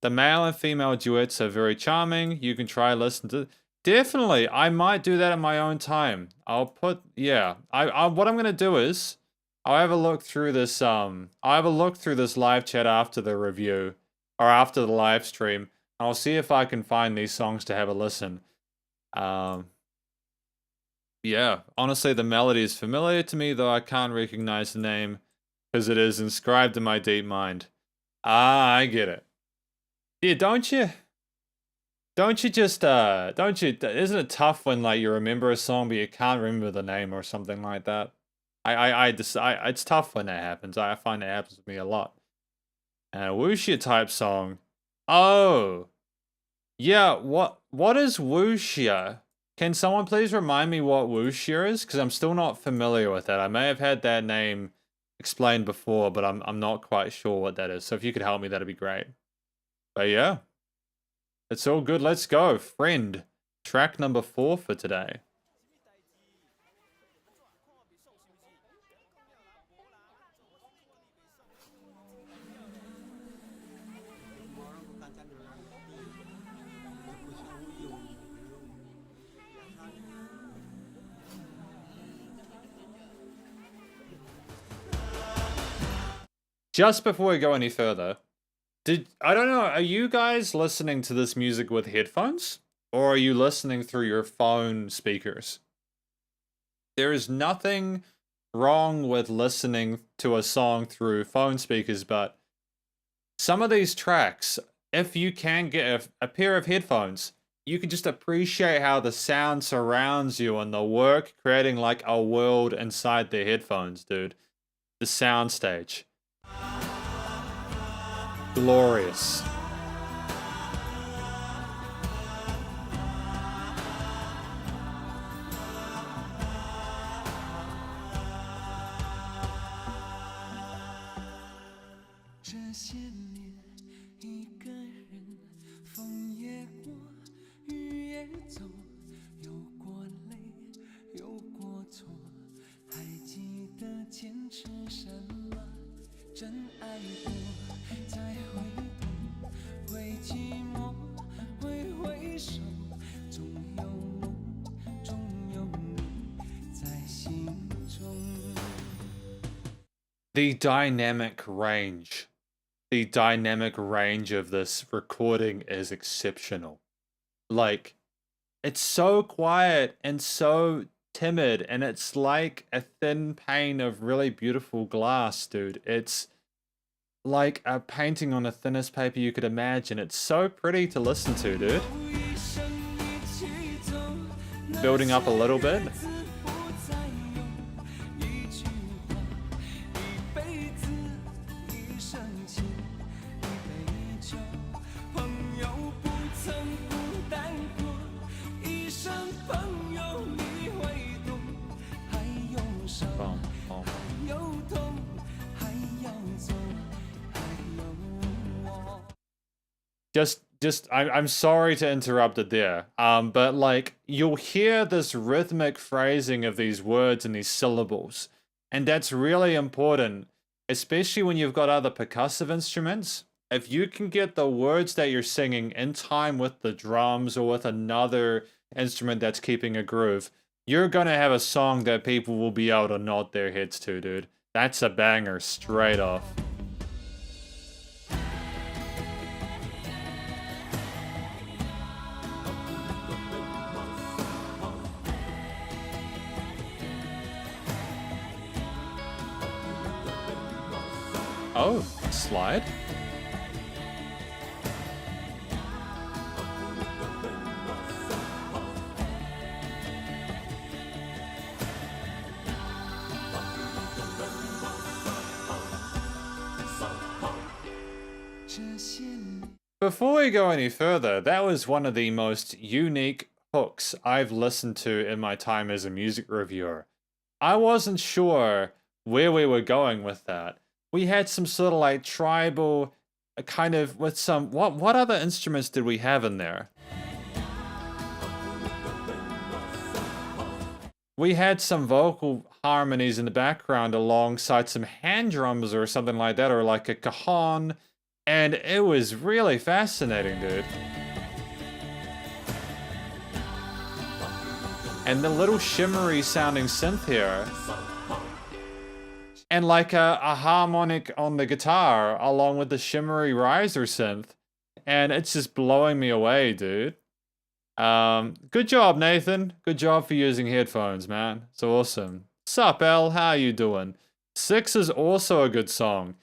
The male and female duets are very charming. You can try listen to. Definitely, I might do that in my own time. I'll put what I'm gonna do is I'll have a look through this live chat after the review or after the live stream. I'll see if I can find these songs to have a listen. Yeah, honestly, the melody is familiar to me, though I can't recognize the name because it is inscribed in my deep mind. Ah, I get it. Yeah, don't you just, isn't it tough when, like, you remember a song but you can't remember the name or something like that? It's tough when that happens. I find it happens to me a lot. And a wuxia type song. Oh. Yeah, what is wuxia? Can someone please remind me what wuxia is? Because I'm still not familiar with that. I may have had that name explained before, but I'm not quite sure what that is. So if you could help me, that'd be great. But yeah. It's all good. Let's go. Friend. Track number 4 for today. Just before we go any further, I don't know, are you guys listening to this music with headphones? Or are you listening through your phone speakers? There is nothing wrong with listening to a song through phone speakers, but some of these tracks, if you can get a pair of headphones, you can just appreciate how the sound surrounds you and the work creating like a world inside the headphones, dude. The soundstage. Glorious. The dynamic range of this recording is exceptional. Like, it's so quiet and so timid, and it's like a thin pane of really beautiful glass, dude. It's like a painting on the thinnest paper you could imagine. It's so pretty to listen to, dude. Building up a little bit. I'm sorry to interrupt it there, but like, you'll hear this rhythmic phrasing of these words and these syllables, and that's really important, especially when you've got other percussive instruments. If you can get the words that you're singing in time with the drums or with another instrument that's keeping a groove, you're gonna have a song that people will be able to nod their heads to, dude. That's a banger straight off. Oh, slide? Before we go any further, that was one of the most unique hooks I've listened to in my time as a music reviewer. I wasn't sure where we were going with that. We had some sort of like tribal kind of with some, what other instruments did we have in there? We had some vocal harmonies in the background alongside some hand drums or something like that, or like a cajon, and it was really fascinating, dude. And the little shimmery sounding synth here. And like a harmonic on the guitar along with the shimmery riser synth. And it's just blowing me away, dude. Good job, Nathan. Good job for using headphones, man. It's awesome. Sup, L? How you doing? 6 is also a good song.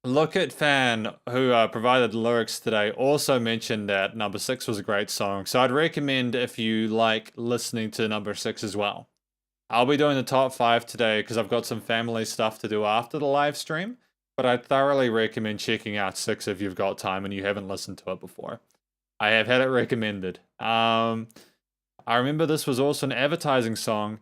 Lookitfan, who provided the lyrics today, also mentioned that number 6 was a great song. So I'd recommend if you like listening to number 6 as well. I'll be doing the top 5 today because I've got some family stuff to do after the live stream, but I thoroughly recommend checking out 6 if you've got time and you haven't listened to it before. I have had it recommended. I remember this was also an advertising song.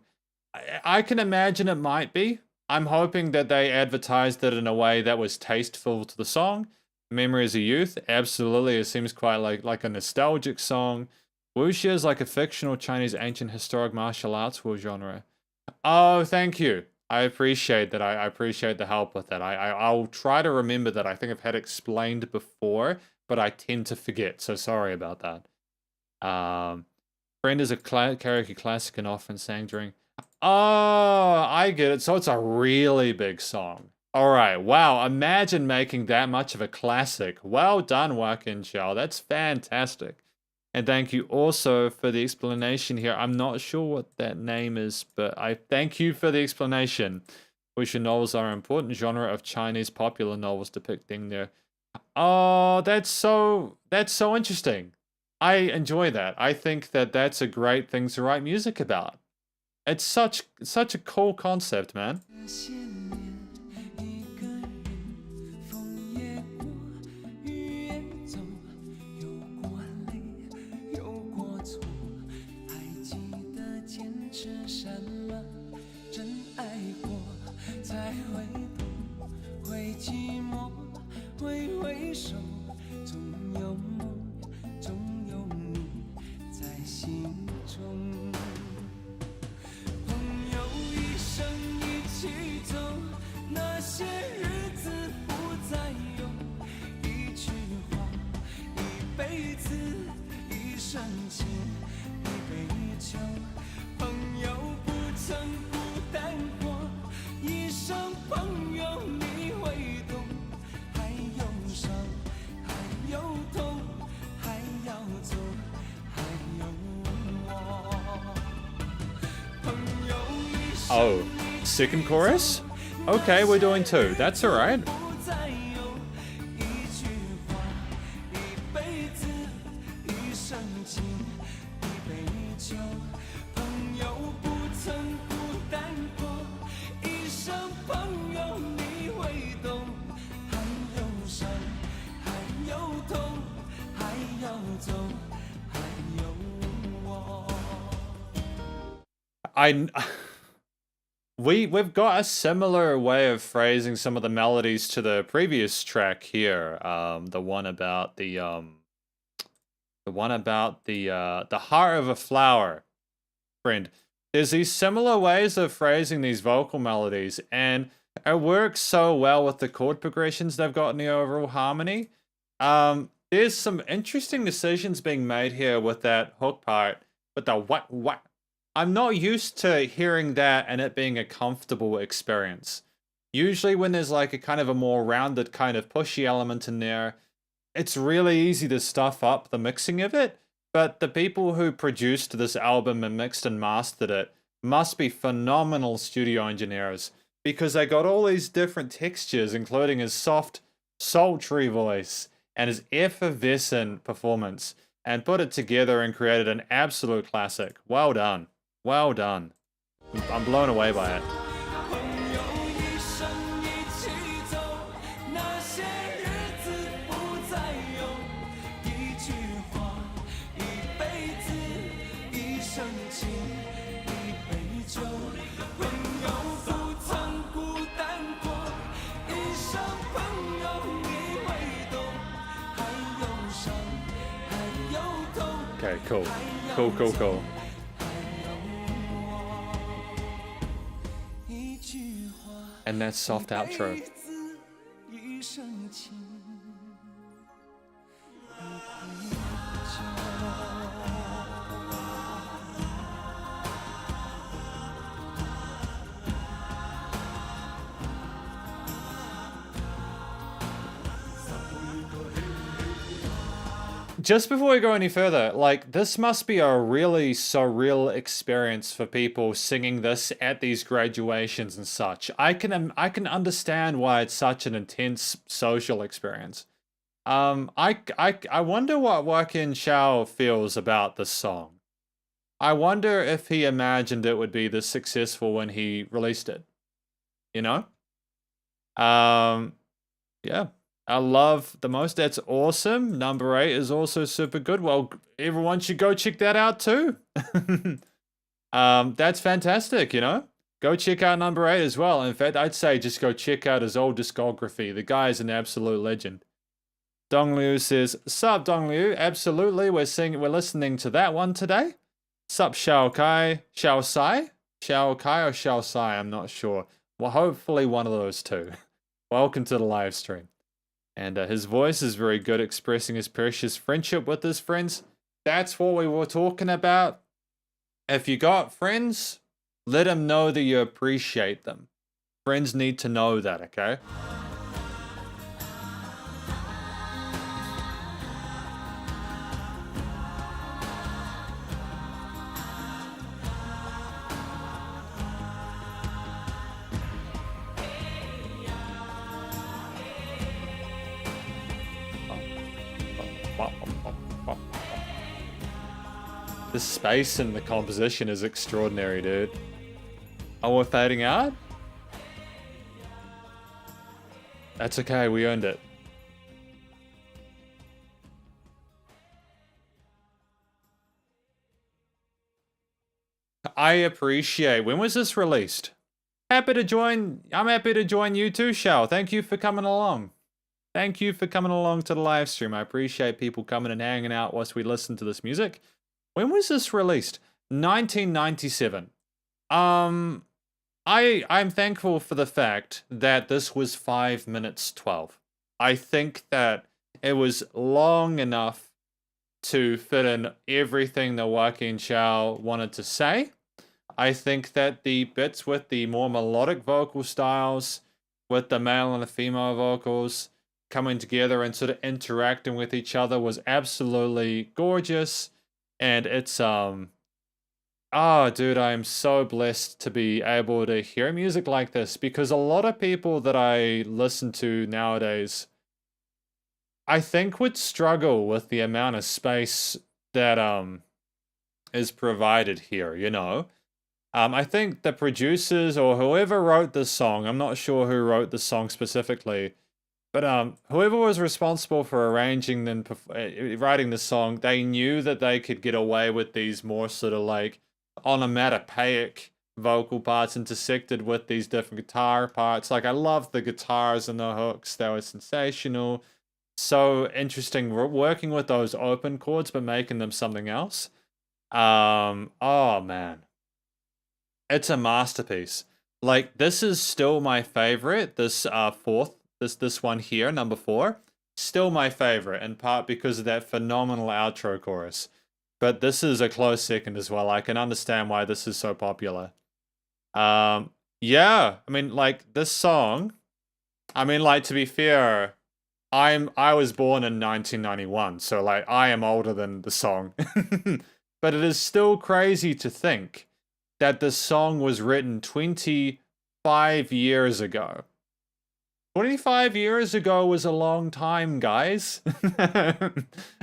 I can imagine it might be. I'm hoping that they advertised it in a way that was tasteful to the song. Memories of Youth, absolutely. It seems quite like a nostalgic song. Wuxia is like a fictional Chinese ancient historic martial arts genre. Oh, thank you. I appreciate that. I appreciate the help with that. I'll try to remember that. I think I've had explained before, but I tend to forget, so sorry about that. Friend is a karaoke classic and often sang during... Oh, I get it. So it's a really big song. All right. Wow. Imagine making that much of a classic. Well done, Wakin Chau. That's fantastic. And thank you also for the explanation here. I'm not sure what that name is, but I thank you for the explanation. Wuxia novels are an important genre of Chinese popular novels depicting their... Oh, that's so interesting. I enjoy that. I think that that's a great thing to write music about. It's such a cool concept, man.
挥挥手，总有梦，总有你在心中。朋友一生一起走，那些日子不再有。一句话，一辈子，一生情，一杯酒。朋友不曾孤单过，一生朋友你会懂。还有伤，还有痛，还要走，还有我。朋友一生
Oh, second chorus? Okay, we're doing two. That's alright.
不再有一句话，一辈子，一生情，一杯酒。朋友不曾孤单过，一生朋友你会懂。还有伤，还有痛，还要走，还有我。
We've got a similar way of phrasing some of the melodies to the previous track here. The one about the heart of a flower, friend. There's these similar ways of phrasing these vocal melodies, and it works so well with the chord progressions they've got in the overall harmony. There's some interesting decisions being made here with that hook part, with the what. I'm not used to hearing that and it being a comfortable experience. Usually when there's like a kind of a more rounded kind of pushy element in there, it's really easy to stuff up the mixing of it. But the people who produced this album and mixed and mastered it must be phenomenal studio engineers, because they got all these different textures, including his soft, sultry voice and his effervescent performance, and put it together and created an absolute classic. Well done. Well done. I'm blown away by it.
朋友一生一起走，那些日子不再有。一句话，一辈子，一生情，一杯酒。朋友不曾孤单过，一生朋友你会懂。还有伤，还有痛。
Okay, cool. And that soft outro. Just before we go any further, like, this must be a really surreal experience for people singing this at these graduations and such. I can understand why it's such an intense social experience. I wonder what Wakin Chau feels about this song. I wonder if he imagined it would be this successful when he released it. You know? Yeah. I love the most. That's awesome. Number 8 is also super good. Well, everyone should go check that out too. That's fantastic, you know? Go check out number 8 as well. In fact, I'd say just go check out his old discography. The guy is an absolute legend. Dongliu says, "Sup, Dongliu? Absolutely, we're listening to that one today. Sup, Xiao Kai, Xiao Sai? Xiao Kai or Xiao Sai? I'm not sure. Well, hopefully one of those two. Welcome to the live stream." And his voice is very good, expressing his precious friendship with his friends. That's what we were talking about. If you got friends, let them know that you appreciate them. Friends need to know that, okay? The space and the composition is extraordinary, dude. Oh, we're fading out? That's okay, we earned it. I appreciate. When was this released? I'm happy to join you too, Shao. Thank you for coming along. Thank you for coming along to the live stream. I appreciate people coming and hanging out whilst we listen to this music. When was this released? 1997. I'm thankful for the fact that this was 5 minutes 12. I think that it was long enough to fit in everything that Wakin Chau wanted to say. I think that the bits with the more melodic vocal styles, with the male and the female vocals coming together and sort of interacting with each other was absolutely gorgeous. And it's oh dude, I'm so blessed to be able to hear music like this, because a lot of people that I listen to nowadays, I think, would struggle with the amount of space that is provided here, you know. I think the producers or whoever wrote this song, I'm not sure who wrote the song specifically, but whoever was responsible for arranging and writing the song, they knew that they could get away with these more sort of like onomatopoeic vocal parts intersected with these different guitar parts. Like, I love the guitars and the hooks. They were sensational. So interesting working with those open chords but making them something else. Oh man. It's a masterpiece. Like, this is still my favorite. This this one here, number 4, still my favorite, in part because of that phenomenal outro chorus. But this is a close second as well. I can understand why this is so popular. Yeah, I mean, like, this song, I mean, like, to be fair, I was born in 1991, so like I am older than the song. But it is still crazy to think that this song was written 25 years ago. 25 years ago was a long time, guys.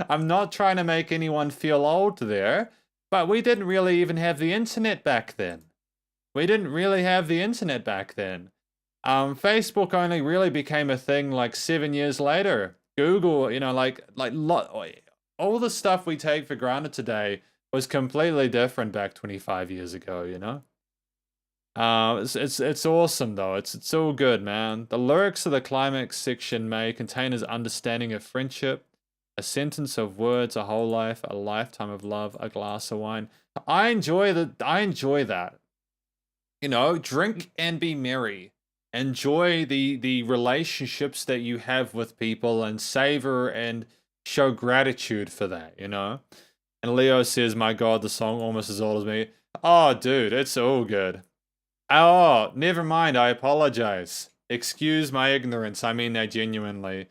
I'm not trying to make anyone feel old there, but we didn't really even have the internet back then. Facebook only really became a thing like 7 years later. Google, you know, all the stuff we take for granted today was completely different back 25 years ago, you know? It's awesome though. It's all good, man. The lyrics of the climax section may contain his understanding of friendship, a sentence of words, a whole life, a lifetime of love, a glass of wine. I enjoy that. You know, drink and be merry. Enjoy the relationships that you have with people and savor and show gratitude for that, you know? And Leo says, my God, the song almost as old as me. Oh, dude, it's all good. Oh, never mind, I apologize. Excuse my ignorance, I mean that genuinely.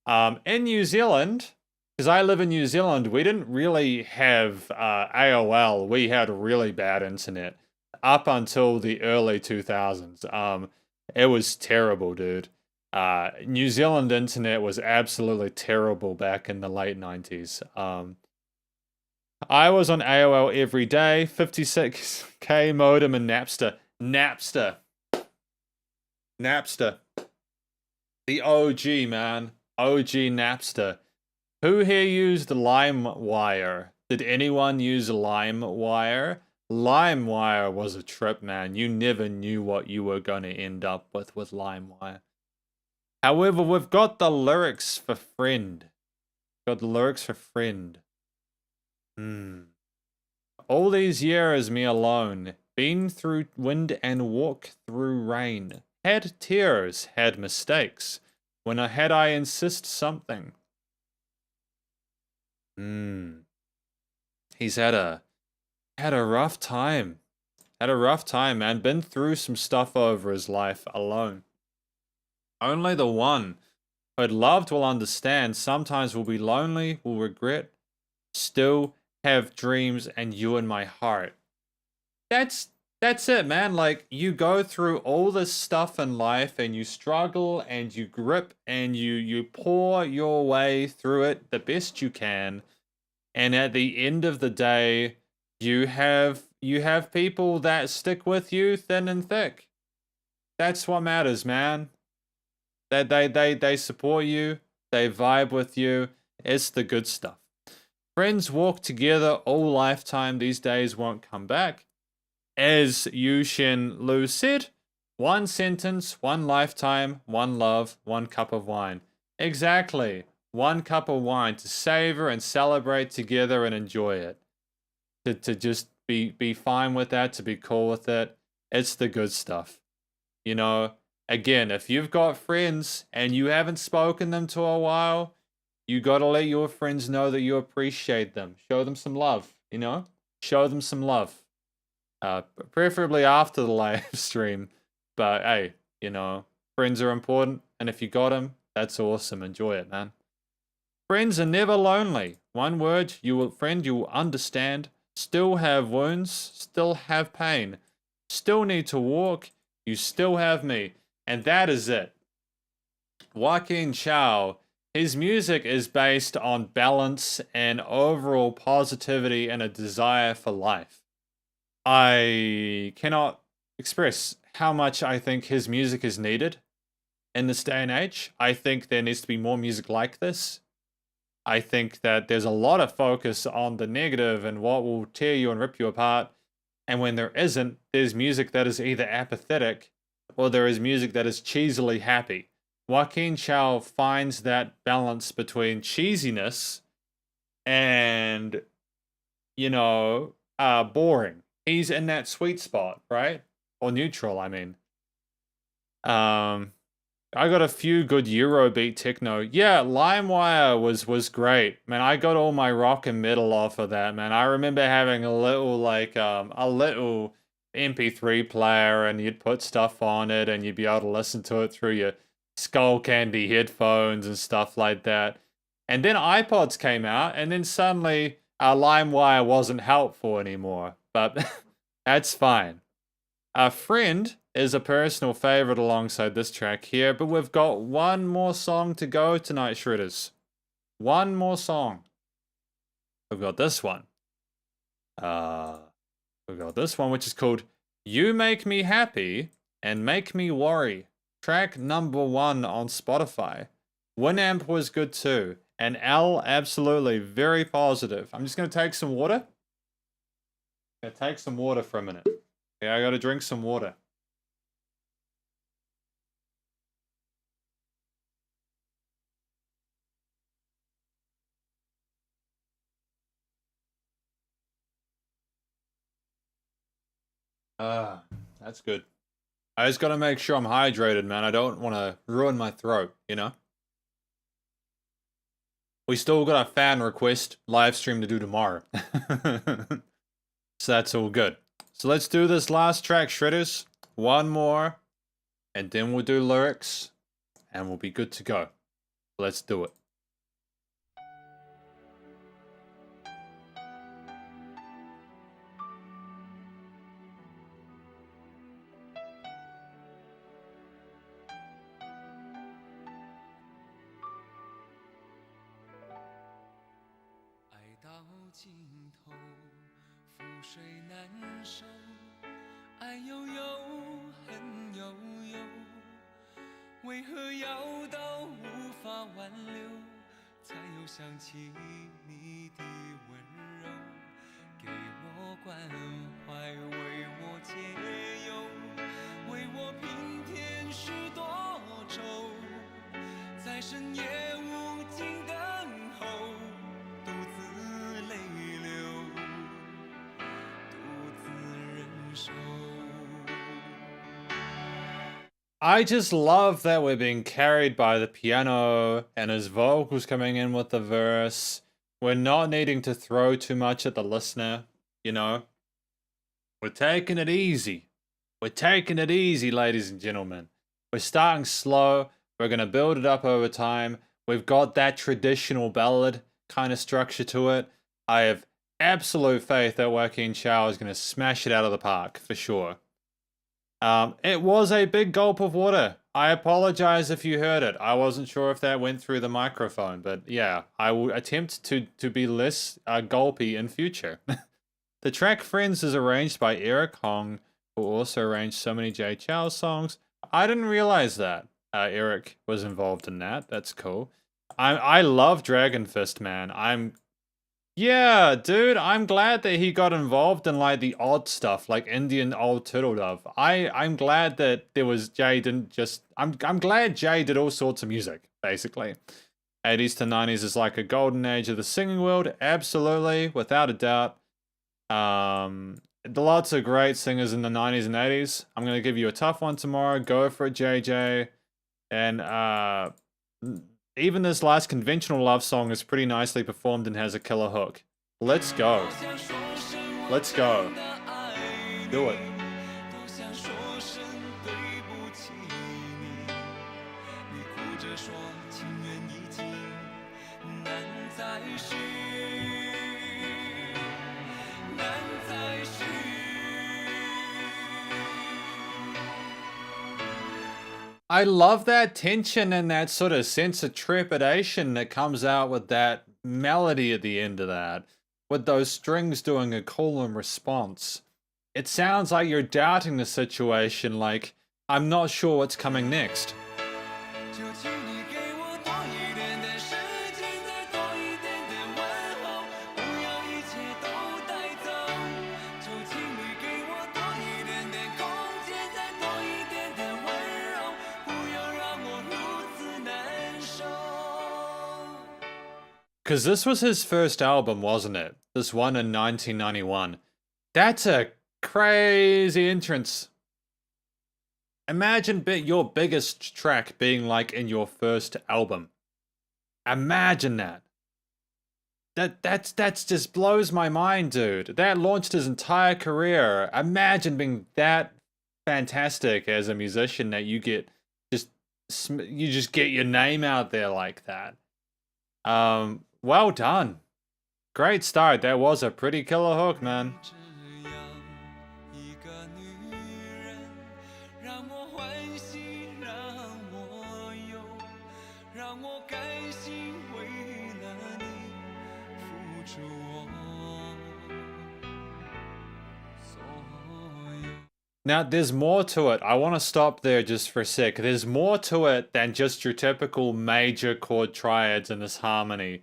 In New Zealand, because I live in New Zealand, we didn't really have AOL. We had really bad internet up until the early 2000s. It was terrible, dude. New Zealand internet was absolutely terrible back in the late 90s. I was on AOL every day, 56k modem and Napster. Napster. The OG, man. OG Napster. Who here used LimeWire? Did anyone use LimeWire? LimeWire was a trip, man. You never knew what you were going to end up with LimeWire. However, we've got the lyrics for Friend. All these years, me alone. Been through wind and walked through rain. Had tears, had mistakes. When I insist something. He's had a rough time. Man. Been through some stuff over his life alone. Only the one who'd loved will understand. Sometimes we'll be lonely, we'll regret. Still have dreams and you in my heart. That's it, man. Like, you go through all this stuff in life and you struggle and you grip and you pour your way through it the best you can. And at the end of the day, you have people that stick with you thin and thick. That's what matters, man. That they support you, they vibe with you. It's the good stuff. Friends walk together all lifetime. These days won't come back. As Yu Shin Lu said, one sentence, one lifetime, one love, one cup of wine. Exactly. One cup of wine to savor and celebrate together and enjoy it. To just be fine with that, to be cool with it. It's the good stuff. You know, again, if you've got friends and you haven't spoken them to a while, you got to let your friends know that you appreciate them. Show them some love, you know? Show them some love. Preferably after the live stream. But hey, you know, friends are important. And if you got them, that's awesome. Enjoy it, man. Friends are never lonely. One word, friend, you will understand. Still have wounds, still have pain. Still need to walk, you still have me. And that is it. Wakin Chau, his music is based on balance and overall positivity and a desire for life. I cannot express how much I think his music is needed in this day and age. I think there needs to be more music like this. I think that there's a lot of focus on the negative and what will tear you and rip you apart. And when there isn't, there's music that is either apathetic or there is music that is cheesily happy. Wakin Chau finds that balance between cheesiness and, you know, boring. He's in that sweet spot, right? Or neutral, I mean. I got a few good Eurobeat techno. Yeah, LimeWire was great. Man, I got all my rock and metal off of that, man. I remember having a little MP3 player and you'd put stuff on it and you'd be able to listen to it through your Skull Candy headphones and stuff like that. And then iPods came out and then suddenly LimeWire wasn't helpful anymore. But that's fine. A Friend is a personal favorite alongside this track here, but we've got one more song to go tonight, Shredders. One more song. We've got this one. We've got this one, which is called You Make Me Happy and Make Me Worry. Track number 1 on Spotify. Winamp was good too. And L, absolutely, very positive. I'm just going to take some water. I'm going to take some water for a minute. Yeah, I got to drink some water. That's good. I just gotta make sure I'm hydrated, man. I don't want to ruin my throat, you know? We still got a fan request live stream to do tomorrow. So that's all good. So let's do this last track, Shredders. One more, and then we'll do lyrics, and we'll be good to go. Let's do it.
尽头，覆水难收，爱悠悠，恨悠悠，为何要到无法挽留，才又想起你的温柔，给我关怀，为我解忧，为我平添许多愁，在深夜无尽等候。
I just love that we're being carried by the piano and his vocals coming in with the verse. We're not needing to throw too much at the listener, you know? We're taking it easy. We're taking it easy, ladies and gentlemen. We're starting slow. We're going to build it up over time. We've got that traditional ballad kind of structure to it. I have absolute faith that Wakin Chau is going to smash it out of the park, for sure. It was a big gulp of water. I apologize if you heard it. I wasn't sure if that went through the microphone, but yeah, I will attempt to be less gulpy in future. The track Friends is arranged by Eric Hong, who also arranged so many Jay Chou songs. I didn't realize that Eric was involved in that. That's cool. I love Dragon Fist, man. Yeah, dude, I'm glad that he got involved in like the odd stuff, like Indian old turtle dove. I'm glad that there was Jay didn't just I'm glad Jay did all sorts of music, basically. 80s to 90s is like a golden age of the singing world, absolutely, without a doubt. Lots of great singers in the 90s and 80s. I'm gonna give you a tough one tomorrow. Go for it, JJ. And even this last conventional love song is pretty nicely performed and has a killer hook. Let's go. Let's go. Do it. I love that tension and that sort of sense of trepidation that comes out with that melody at the end of that, with those strings doing a call and response. It sounds like you're doubting the situation, like, I'm not sure what's coming next. Because this was his first album, wasn't it? This one in 1991. That's a crazy entrance. Imagine your biggest track being like in your first album. Imagine that. That's just blows my mind, dude. That launched his entire career. Imagine being that fantastic as a musician that you just get your name out there like that. Well done. Great start. That was a pretty killer hook, man. Now, there's more to it. I want to stop there just for a sec. There's more to it than just your typical major chord triads in this harmony.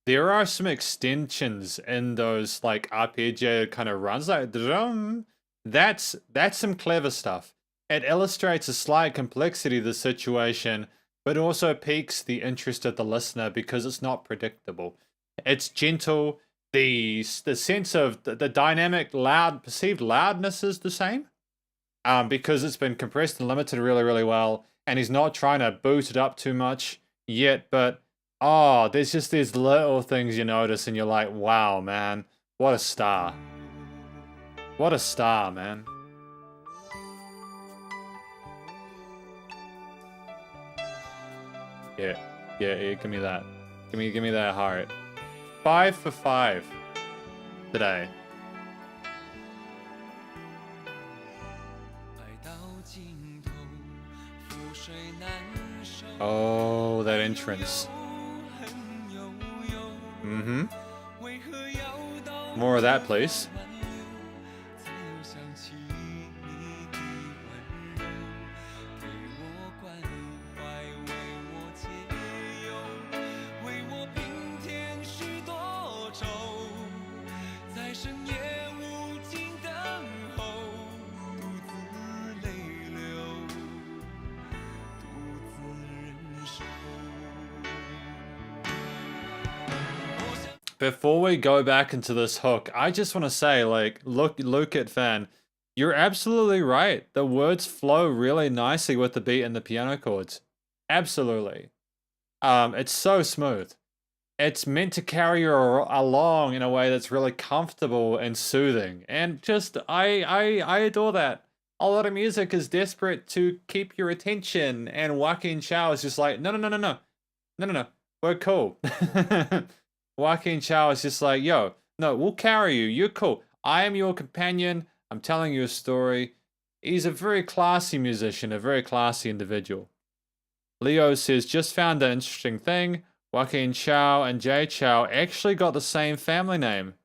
There are some extensions in those like arpeggiated kind of runs, like drum. That's some clever stuff. It illustrates a slight complexity of the situation, but also piques the interest of the listener because it's not predictable. It's gentle. The sense of the dynamic perceived loudness is the same. Because it's been compressed and limited really, really well, and he's not trying to boot it up too much yet, but there's just these little things you notice and you're like, wow, man, what a star. What a star, man. Yeah, give me that. Give me that heart. 5 for 5 today. Oh, that entrance. Mm-hmm. More of that, please. Before we go back into this hook, I just want to say, like, Lookitfan, you're absolutely right. The words flow really nicely with the beat and the piano chords. Absolutely. It's so smooth. It's meant to carry you along in a way that's really comfortable and soothing. And just, I adore that. A lot of music is desperate to keep your attention, and Wakin Chau is just like, no, we're cool. Wakin Chau is just like, yo, no, we'll carry you. You're cool. I am your companion. I'm telling you a story. He's a very classy musician, a very classy individual. Leo says, just found an interesting thing. Wakin Chau and Jay Chou actually got the same family name.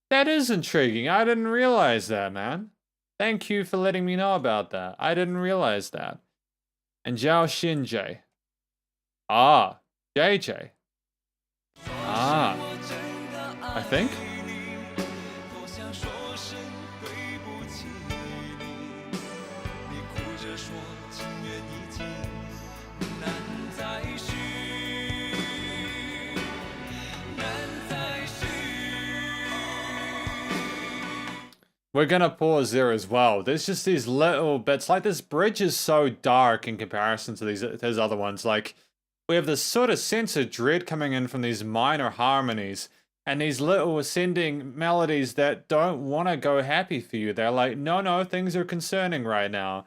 That is intriguing. I didn't realize that, man. Thank you for letting me know about that. I didn't realize that. And Zhao Xinjie. JJ. I think.
多想说声对不起你，你哭着说情缘已尽，难再续，难再续。
We're gonna pause there as well. There's just these little bits, like this bridge is so dark in comparison to these other ones. Like, we have this sort of sense of dread coming in from these minor harmonies and these little ascending melodies that don't want to go happy for you. They're like, no, things are concerning right now.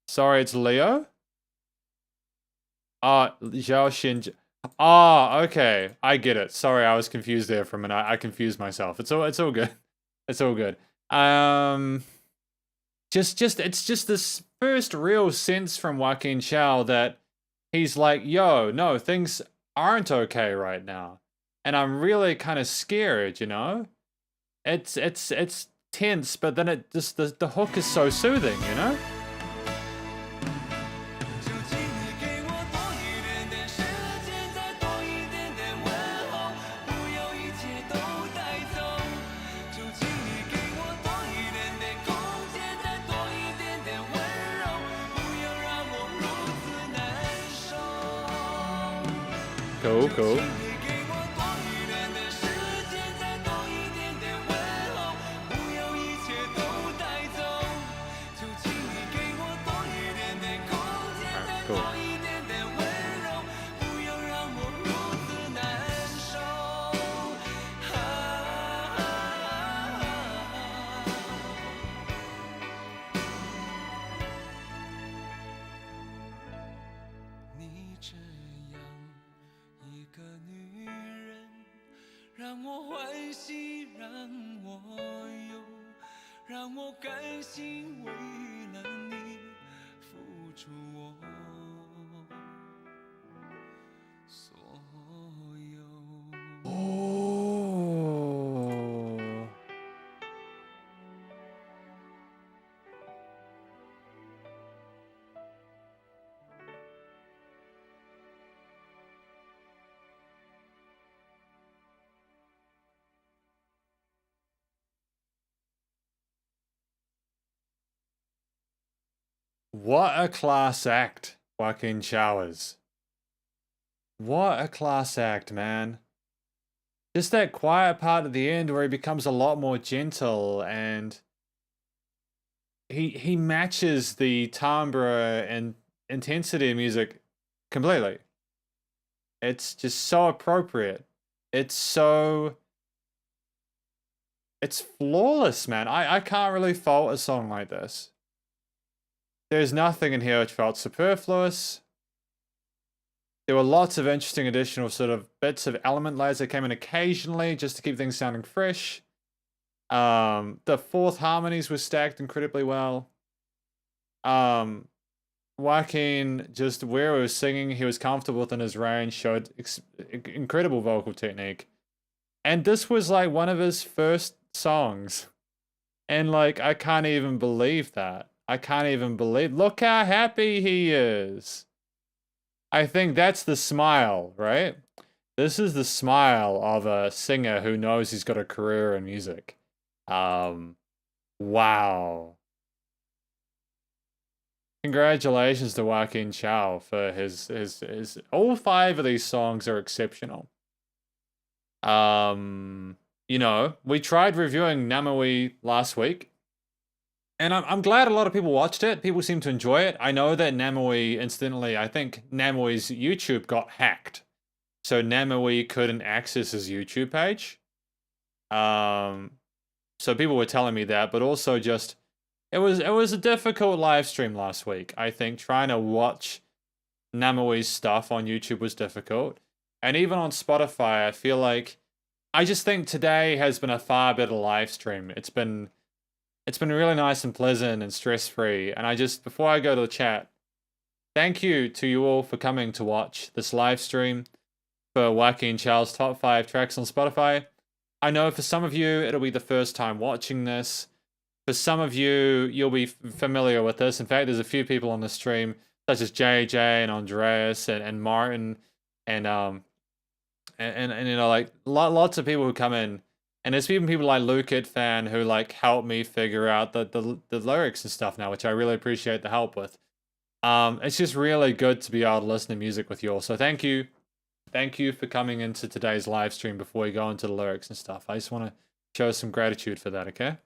Sorry, it's Leo? Zhao Xin. Okay, I get it. Sorry, I was confused there for a minute. I confused myself. It's all good. It's all good. It's just this first real sense from Wakin Chau that he's like, yo, no, things aren't okay right now. And I'm really kind of scared, you know? It's tense, but then it just the hook is so soothing, you know?
就请你给我多一点点时间，再多一点点问候，不要一切都带走。就请你给我多一点点空间，再多一点点温柔，不要让我如此难受。
Cool, cool.
你给我多一点点时间，再多一点点问候，不要一切都带走。就请你给我多一点点空间，再多一点点温柔，不要让我如此难受。你这样一个女人，让我欢喜让我忧，让我甘心为了你付出我所有。
Oh. What a class act, Wakin Chau is. What a class act, man. Just that quiet part at the end where he becomes a lot more gentle and he matches the timbre and intensity of music completely. It's just so appropriate. It's flawless, man. I can't really fault a song like this. There's nothing in here which felt superfluous. There were lots of interesting additional sort of bits of element layers that came in occasionally just to keep things sounding fresh. The fourth harmonies were stacked incredibly well. Wakin, just where he was singing, he was comfortable within his range, showed incredible vocal technique. And this was like one of his first songs. And like, I can't even believe that. I can't even believe, look how happy he is. I think that's the smile, right? This is the smile of a singer who knows he's got a career in music. Wow. Congratulations to Wakin Chau for his all 5 of these songs are exceptional. You know, we tried reviewing Namui last week. And I'm glad a lot of people watched it. People seem to enjoy it. I know that Namui, incidentally, I think Namui's YouTube got hacked. So Namui couldn't access his YouTube page. So people were telling me that, but also just, it was a difficult live stream last week. I think trying to watch Namui's stuff on YouTube was difficult. And even on Spotify, I feel like, I just think today has been a far better live stream. It's been really nice and pleasant and stress-free. And I just, before I go to the chat, thank you to you all for coming to watch this live stream for Wakin Chau's top 5 tracks on Spotify. I know for some of you, it'll be the first time watching this. For some of you, you'll be familiar with this. In fact, there's a few people on the stream, such as JJ and Andreas and Martin and and you know, like lots of people who come in, and there's even people like Lookitfan who like help me figure out the lyrics and stuff now, which I really appreciate the help with. It's just really good to be able to listen to music with you all. So thank you for coming into today's live stream before we go into the lyrics and stuff. I just want to show some gratitude for that, okay?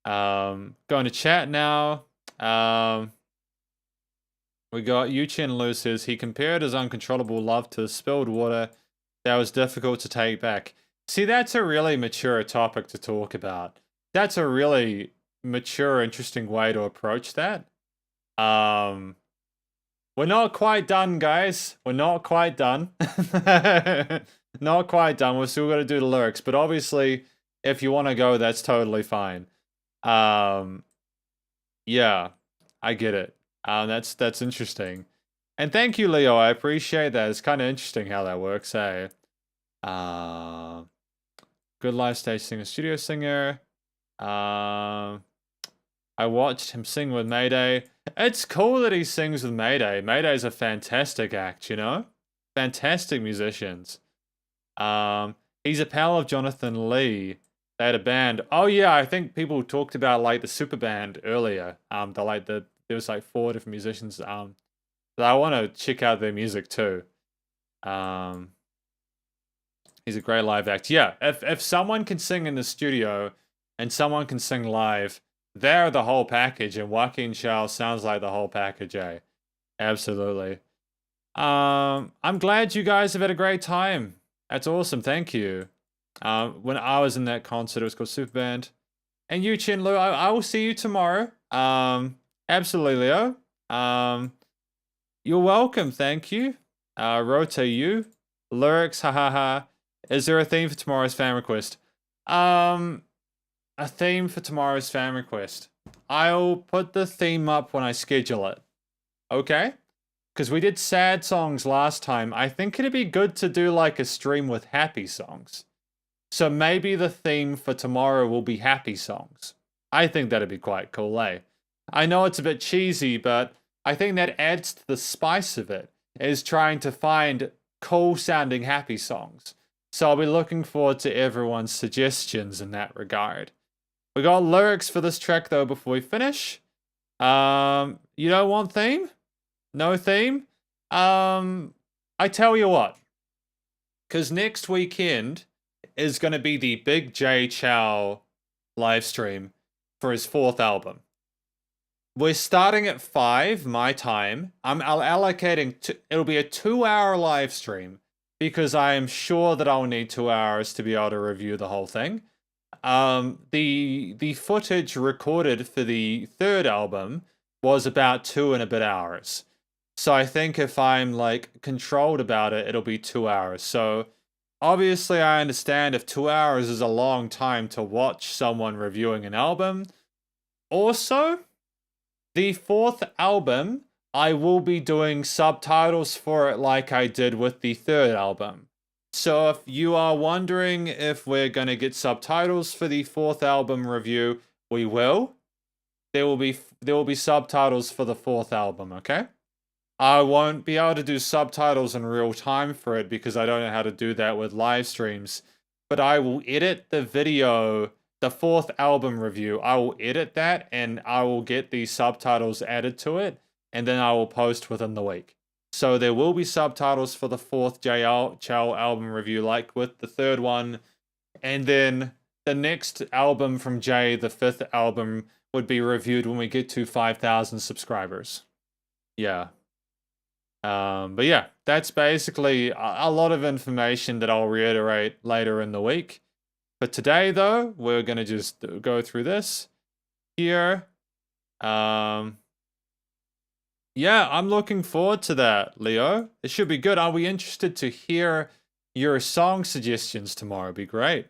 Going to chat now. We got Yuchin Lu says, he compared his uncontrollable love to spilled water that was difficult to take back. See, that's a really mature topic to talk about. That's a really mature, interesting way to approach that. We're not quite done, guys. We're not quite done. Not quite done. We've still got to do the lyrics, but obviously, if you want to go, that's totally fine. Yeah, I get it. That's interesting. And thank you, Leo. I appreciate that. It's kind of interesting how that works, hey? Good live stage singer, studio singer. I watched him sing with Mayday. It's cool that he sings with Mayday. Mayday's a fantastic act, you know? Fantastic musicians. He's a pal of Jonathan Lee. They had a band. Oh yeah, I think people talked about like the super band earlier. There was like 4 different musicians. But I want to check out their music too. He's a great live act. Yeah, if someone can sing in the studio and someone can sing live, they're the whole package, and Wakin Chau sounds like the whole package, eh? Absolutely. I'm glad you guys have had a great time. That's awesome, thank you. When I was in that concert, it was called Superband. And you, Chin Lu, I will see you tomorrow. Absolutely, Leo. You're welcome, thank you. Rota you. Lyrics, hahaha. Is there a theme for tomorrow's fan request? A theme for tomorrow's fan request. I'll put the theme up when I schedule it. Okay? Because we did sad songs last time. I think it'd be good to do like a stream with happy songs. So maybe the theme for tomorrow will be happy songs. I think that'd be quite cool, eh? I know it's a bit cheesy, but I think that adds to the spice of it, is trying to find cool sounding happy songs. So I'll be looking forward to everyone's suggestions in that regard. We got lyrics for this track though before we finish. You don't want theme? No theme? I tell you what. Because next weekend is going to be the Big J Chau live stream for his 4th album. We're starting at 5 my time. I'm allocating it'll be a 2-hour live stream because I am sure that I'll need 2 hours to be able to review the whole thing. The footage recorded for the 3rd album was about 2 and a bit hours. So I think if I'm like controlled about it, it'll be 2 hours. So obviously I understand if 2 hours is a long time to watch someone reviewing an album. Also, the 4th album, I will be doing subtitles for it like I did with the 3rd album. So if you are wondering if we're going to get subtitles for the 4th album review, we will. There will be subtitles for the 4th album, okay? I won't be able to do subtitles in real time for it because I don't know how to do that with live streams. But I will edit the video, the 4th album review. I will edit that and I will get the subtitles added to it. And then I will post within the week. So there will be subtitles for the 4th Chau album review, like with the 3rd one. And then the next album from Jay, the 5th album, would be reviewed when we get to 5,000 subscribers. Yeah. But yeah, that's basically a lot of information that I'll reiterate later in the week. But today, though, we're going to just go through this here. Yeah, I'm looking forward to that, Leo. It should be good. Are we interested to hear your song suggestions tomorrow? It'd be great.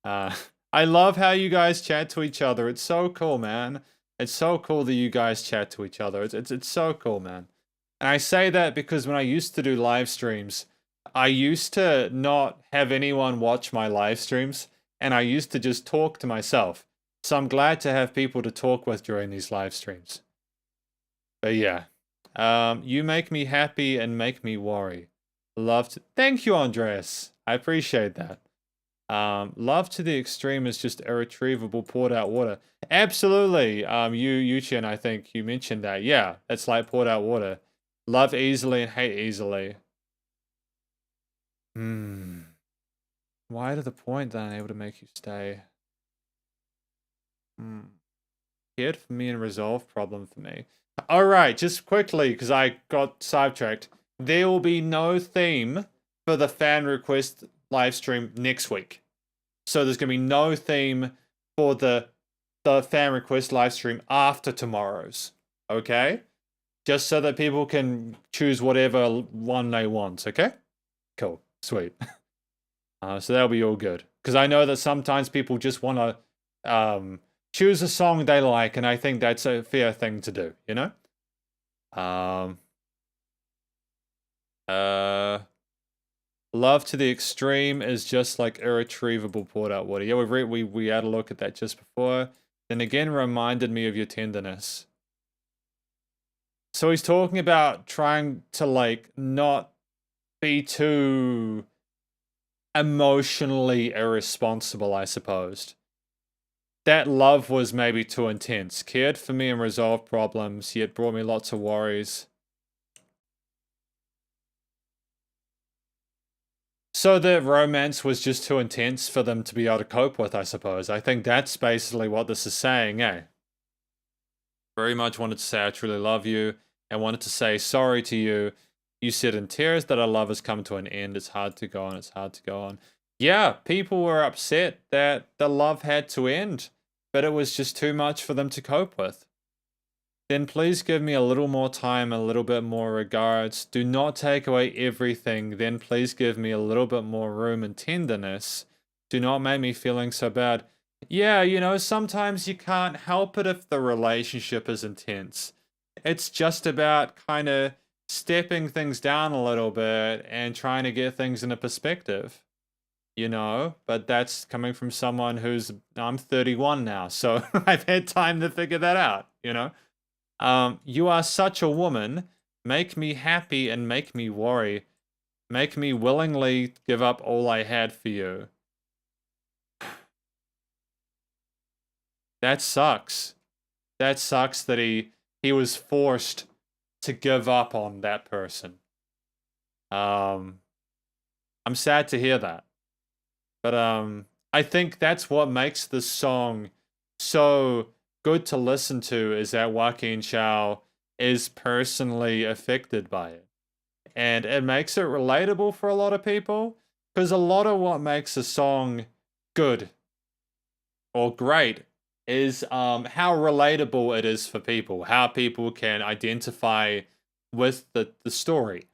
I love how you guys chat to each other. It's so cool, man. It's so cool that you guys chat to each other. It's so cool, man. And I say that because when I used to do live streams, I used to not have anyone watch my live streams, and I used to just talk to myself. So I'm glad to have people to talk with during these live streams. But yeah, you make me happy and make me worry. Thank you, Andres. I appreciate that. Love to the extreme is just irretrievable poured out water. Absolutely. Yuchen, I think you mentioned that. Yeah, it's like poured out water. Love easily and hate easily. Why to the point that I'm able to make you stay? Cared for me and resolve problem for me. Alright, just quickly, because I got sidetracked. There will be no theme for the fan request live stream next week. So there's going to be no theme for the fan request live stream after tomorrow's. Okay? Just so that people can choose whatever one they want, okay? Cool. Sweet. So that'll be all good. Because I know that sometimes people just want to choose a song they like, and I think that's a fair thing to do, you know? Love to the extreme is just like irretrievable poured out water. Yeah, we had a look at that just before. Then again reminded me of your tenderness. So he's talking about trying to like not be too emotionally irresponsible, I suppose. That love was maybe too intense. Cared for me and resolved problems, yet brought me lots of worries. So the romance was just too intense for them to be able to cope with, I suppose. I think that's basically what this is saying, eh? Very much wanted to say I truly love you, and wanted to say sorry to you. You said in tears that our love has come to an end. It's hard to go on, it's hard to go on. Yeah, people were upset that the love had to end, but it was just too much for them to cope with. Then please give me a little more time, a little bit more regards. Do not take away everything. Then please give me a little bit more room and tenderness. Do not make me feeling so bad. Yeah, you know, sometimes you can't help it if the relationship is intense. It's just about kind of stepping things down a little bit and trying to get things into perspective. You know, but that's coming from someone I'm 31 now, so I've had time to figure that out, you know? You are such a woman. Make me happy and make me worry. Make me willingly give up all I had for you. That sucks. That sucks that he was forced to give up on that person. I'm sad to hear that. But I think that's what makes this song so good to listen to, is that Wakin Chau is personally affected by it. And it makes it relatable for a lot of people, because a lot of what makes a song good or great is how relatable it is for people, how people can identify with the story.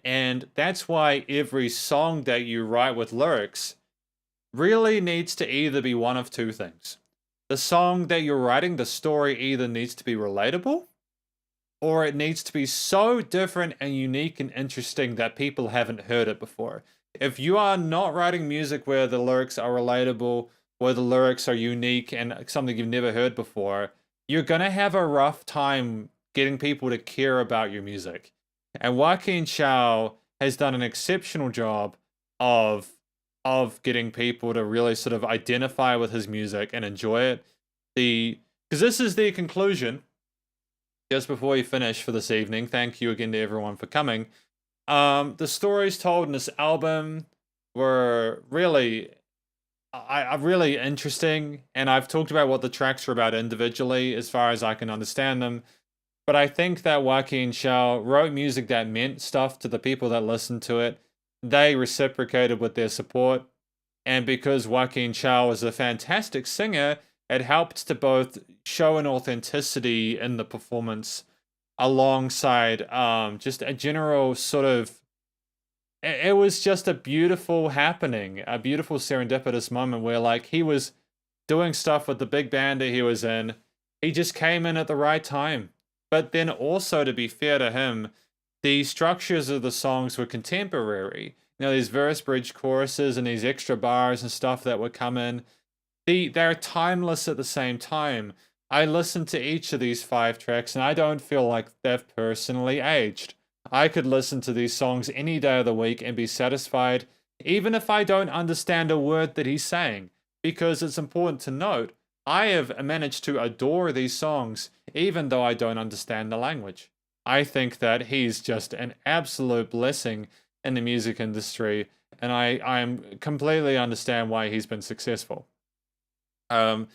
And that's why every song that you write with lyrics really needs to either be one of two things. The song that you're writing, the story either needs to be relatable, or it needs to be so different and unique and interesting that people haven't heard it before. If you are not writing music where the lyrics are relatable, where the lyrics are unique and something you've never heard before, you're gonna have a rough time getting people to care about your music. And Wakin Chau has done an exceptional job of getting people to really sort of identify with his music and enjoy it. Because this is the conclusion. Just before we finish for this evening, thank you again to everyone for coming. The stories told in this album were really, really interesting, and I've talked about what the tracks are about individually as far as I can understand them. But I think that Wakin Chau wrote music that meant stuff to the people that listened to it. They reciprocated with their support, and because Wakin Chau is a fantastic singer, it helped to both show an authenticity in the performance alongside just a general sort of... It was just a beautiful happening, a beautiful serendipitous moment where, like, he was doing stuff with the big band that he was in. He just came in at the right time. But then also, to be fair to him, the structures of the songs were contemporary. You know, these verse, bridge, choruses, and these extra bars and stuff that would come in. They're timeless at the same time. I listened to each of these 5 tracks, and I don't feel like they've personally aged. I could listen to these songs any day of the week and be satisfied, even if I don't understand a word that he's saying. Because it's important to note, I have managed to adore these songs, even though I don't understand the language. I think that he's just an absolute blessing in the music industry, and I completely understand why he's been successful. The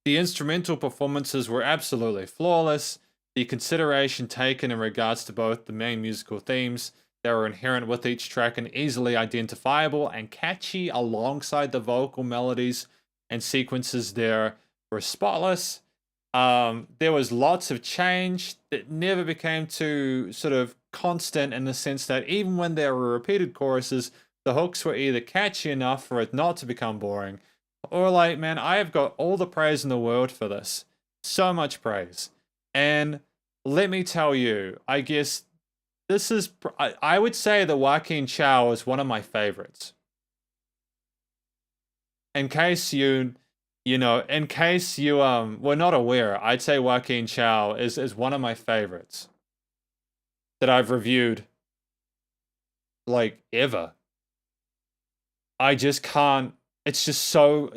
instrumental performances were absolutely flawless. The consideration taken in regards to both the main musical themes that were inherent with each track and easily identifiable and catchy alongside the vocal melodies and sequences there were spotless. There was lots of change that never became too sort of constant in the sense that even when there were repeated choruses, the hooks were either catchy enough for it not to become boring, or like, man, I have got all the praise in the world for this. So much praise. And let me tell you, I guess this is, I would say that Wakin Chau is one of my favorites. In case you were not aware, I'd say Wakin Chau is one of my favorites that I've reviewed, like, ever. I just can't, it's just so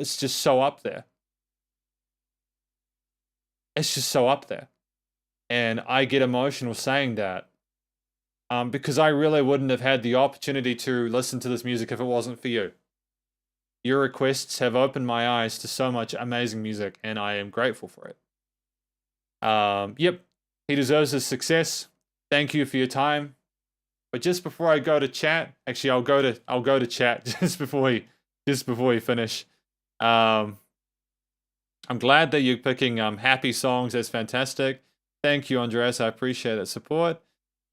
up there. It's just so up there. And I get emotional saying that. Because I really wouldn't have had the opportunity to listen to this music if it wasn't for you. Your requests have opened my eyes to so much amazing music, and I am grateful for it. Yep, he deserves his success. Thank you for your time. But just before I go to chat, actually, I'll go to chat just before we finish. I'm glad that you're picking happy songs. That's fantastic. Thank you, Andreas. I appreciate that support.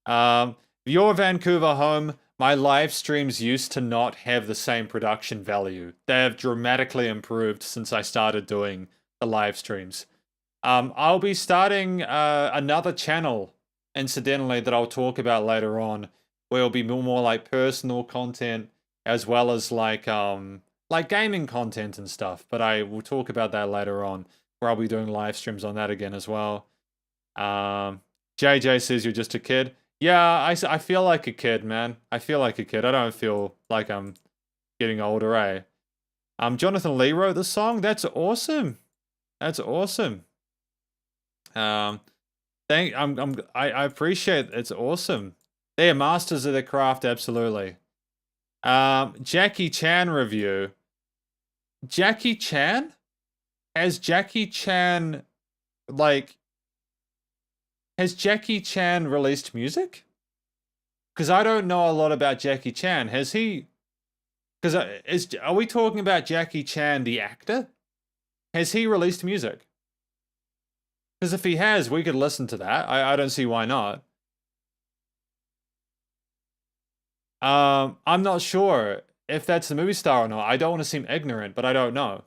Your Vancouver home. My live streams used to not have the same production value. They have dramatically improved since I started doing the live streams. I'll be starting another channel, incidentally, that I'll talk about later on, where it'll be more like personal content as well as like gaming content and stuff. But I will talk about that later on, where I'll be doing live streams on that again as well. JJ says you're just a kid. Yeah, I feel like a kid, man. I feel like a kid. I don't feel like I'm getting older, eh? Jonathan Lee wrote the song. That's awesome. That's awesome. I appreciate it. It's awesome. They are masters of their craft, absolutely. Jackie Chan review. Jackie Chan? Has Jackie Chan released music? Because I don't know a lot about Jackie Chan. Has he? Because are we talking about Jackie Chan, the actor? Has he released music? Because if he has, we could listen to that. I don't see why not. I'm not sure if that's the movie star or not. I don't want to seem ignorant, but I don't know.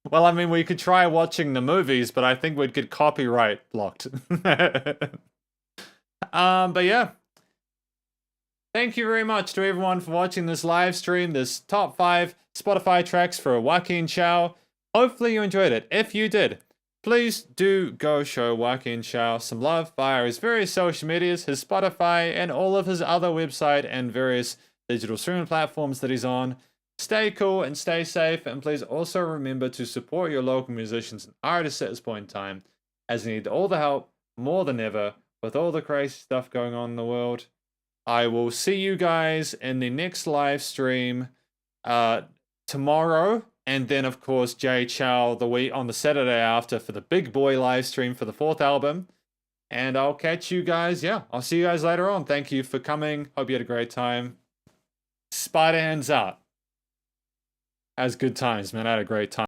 Well, I mean, we could try watching the movies, but I think we'd get copyright blocked. But yeah. Thank you very much to everyone for watching this live stream, this top 5 Spotify tracks for Wakin Chau. Hopefully you enjoyed it. If you did, please do go show Wakin Chau some love via his various social medias, his Spotify, and all of his other website and various digital streaming platforms that he's on. Stay cool and stay safe, and please also remember to support your local musicians and artists at this point in time, as they need all the help more than ever with all the crazy stuff going on in the world. I will see you guys in the next live stream tomorrow, and then of course Jay Chow the week on the Saturday after for the Big Boy live stream for the 4th album. And I'll catch you guys. Yeah, I'll see you guys later on. Thank you for coming. Hope you had a great time. Spiderhands Out. As good times, man. I had a great time.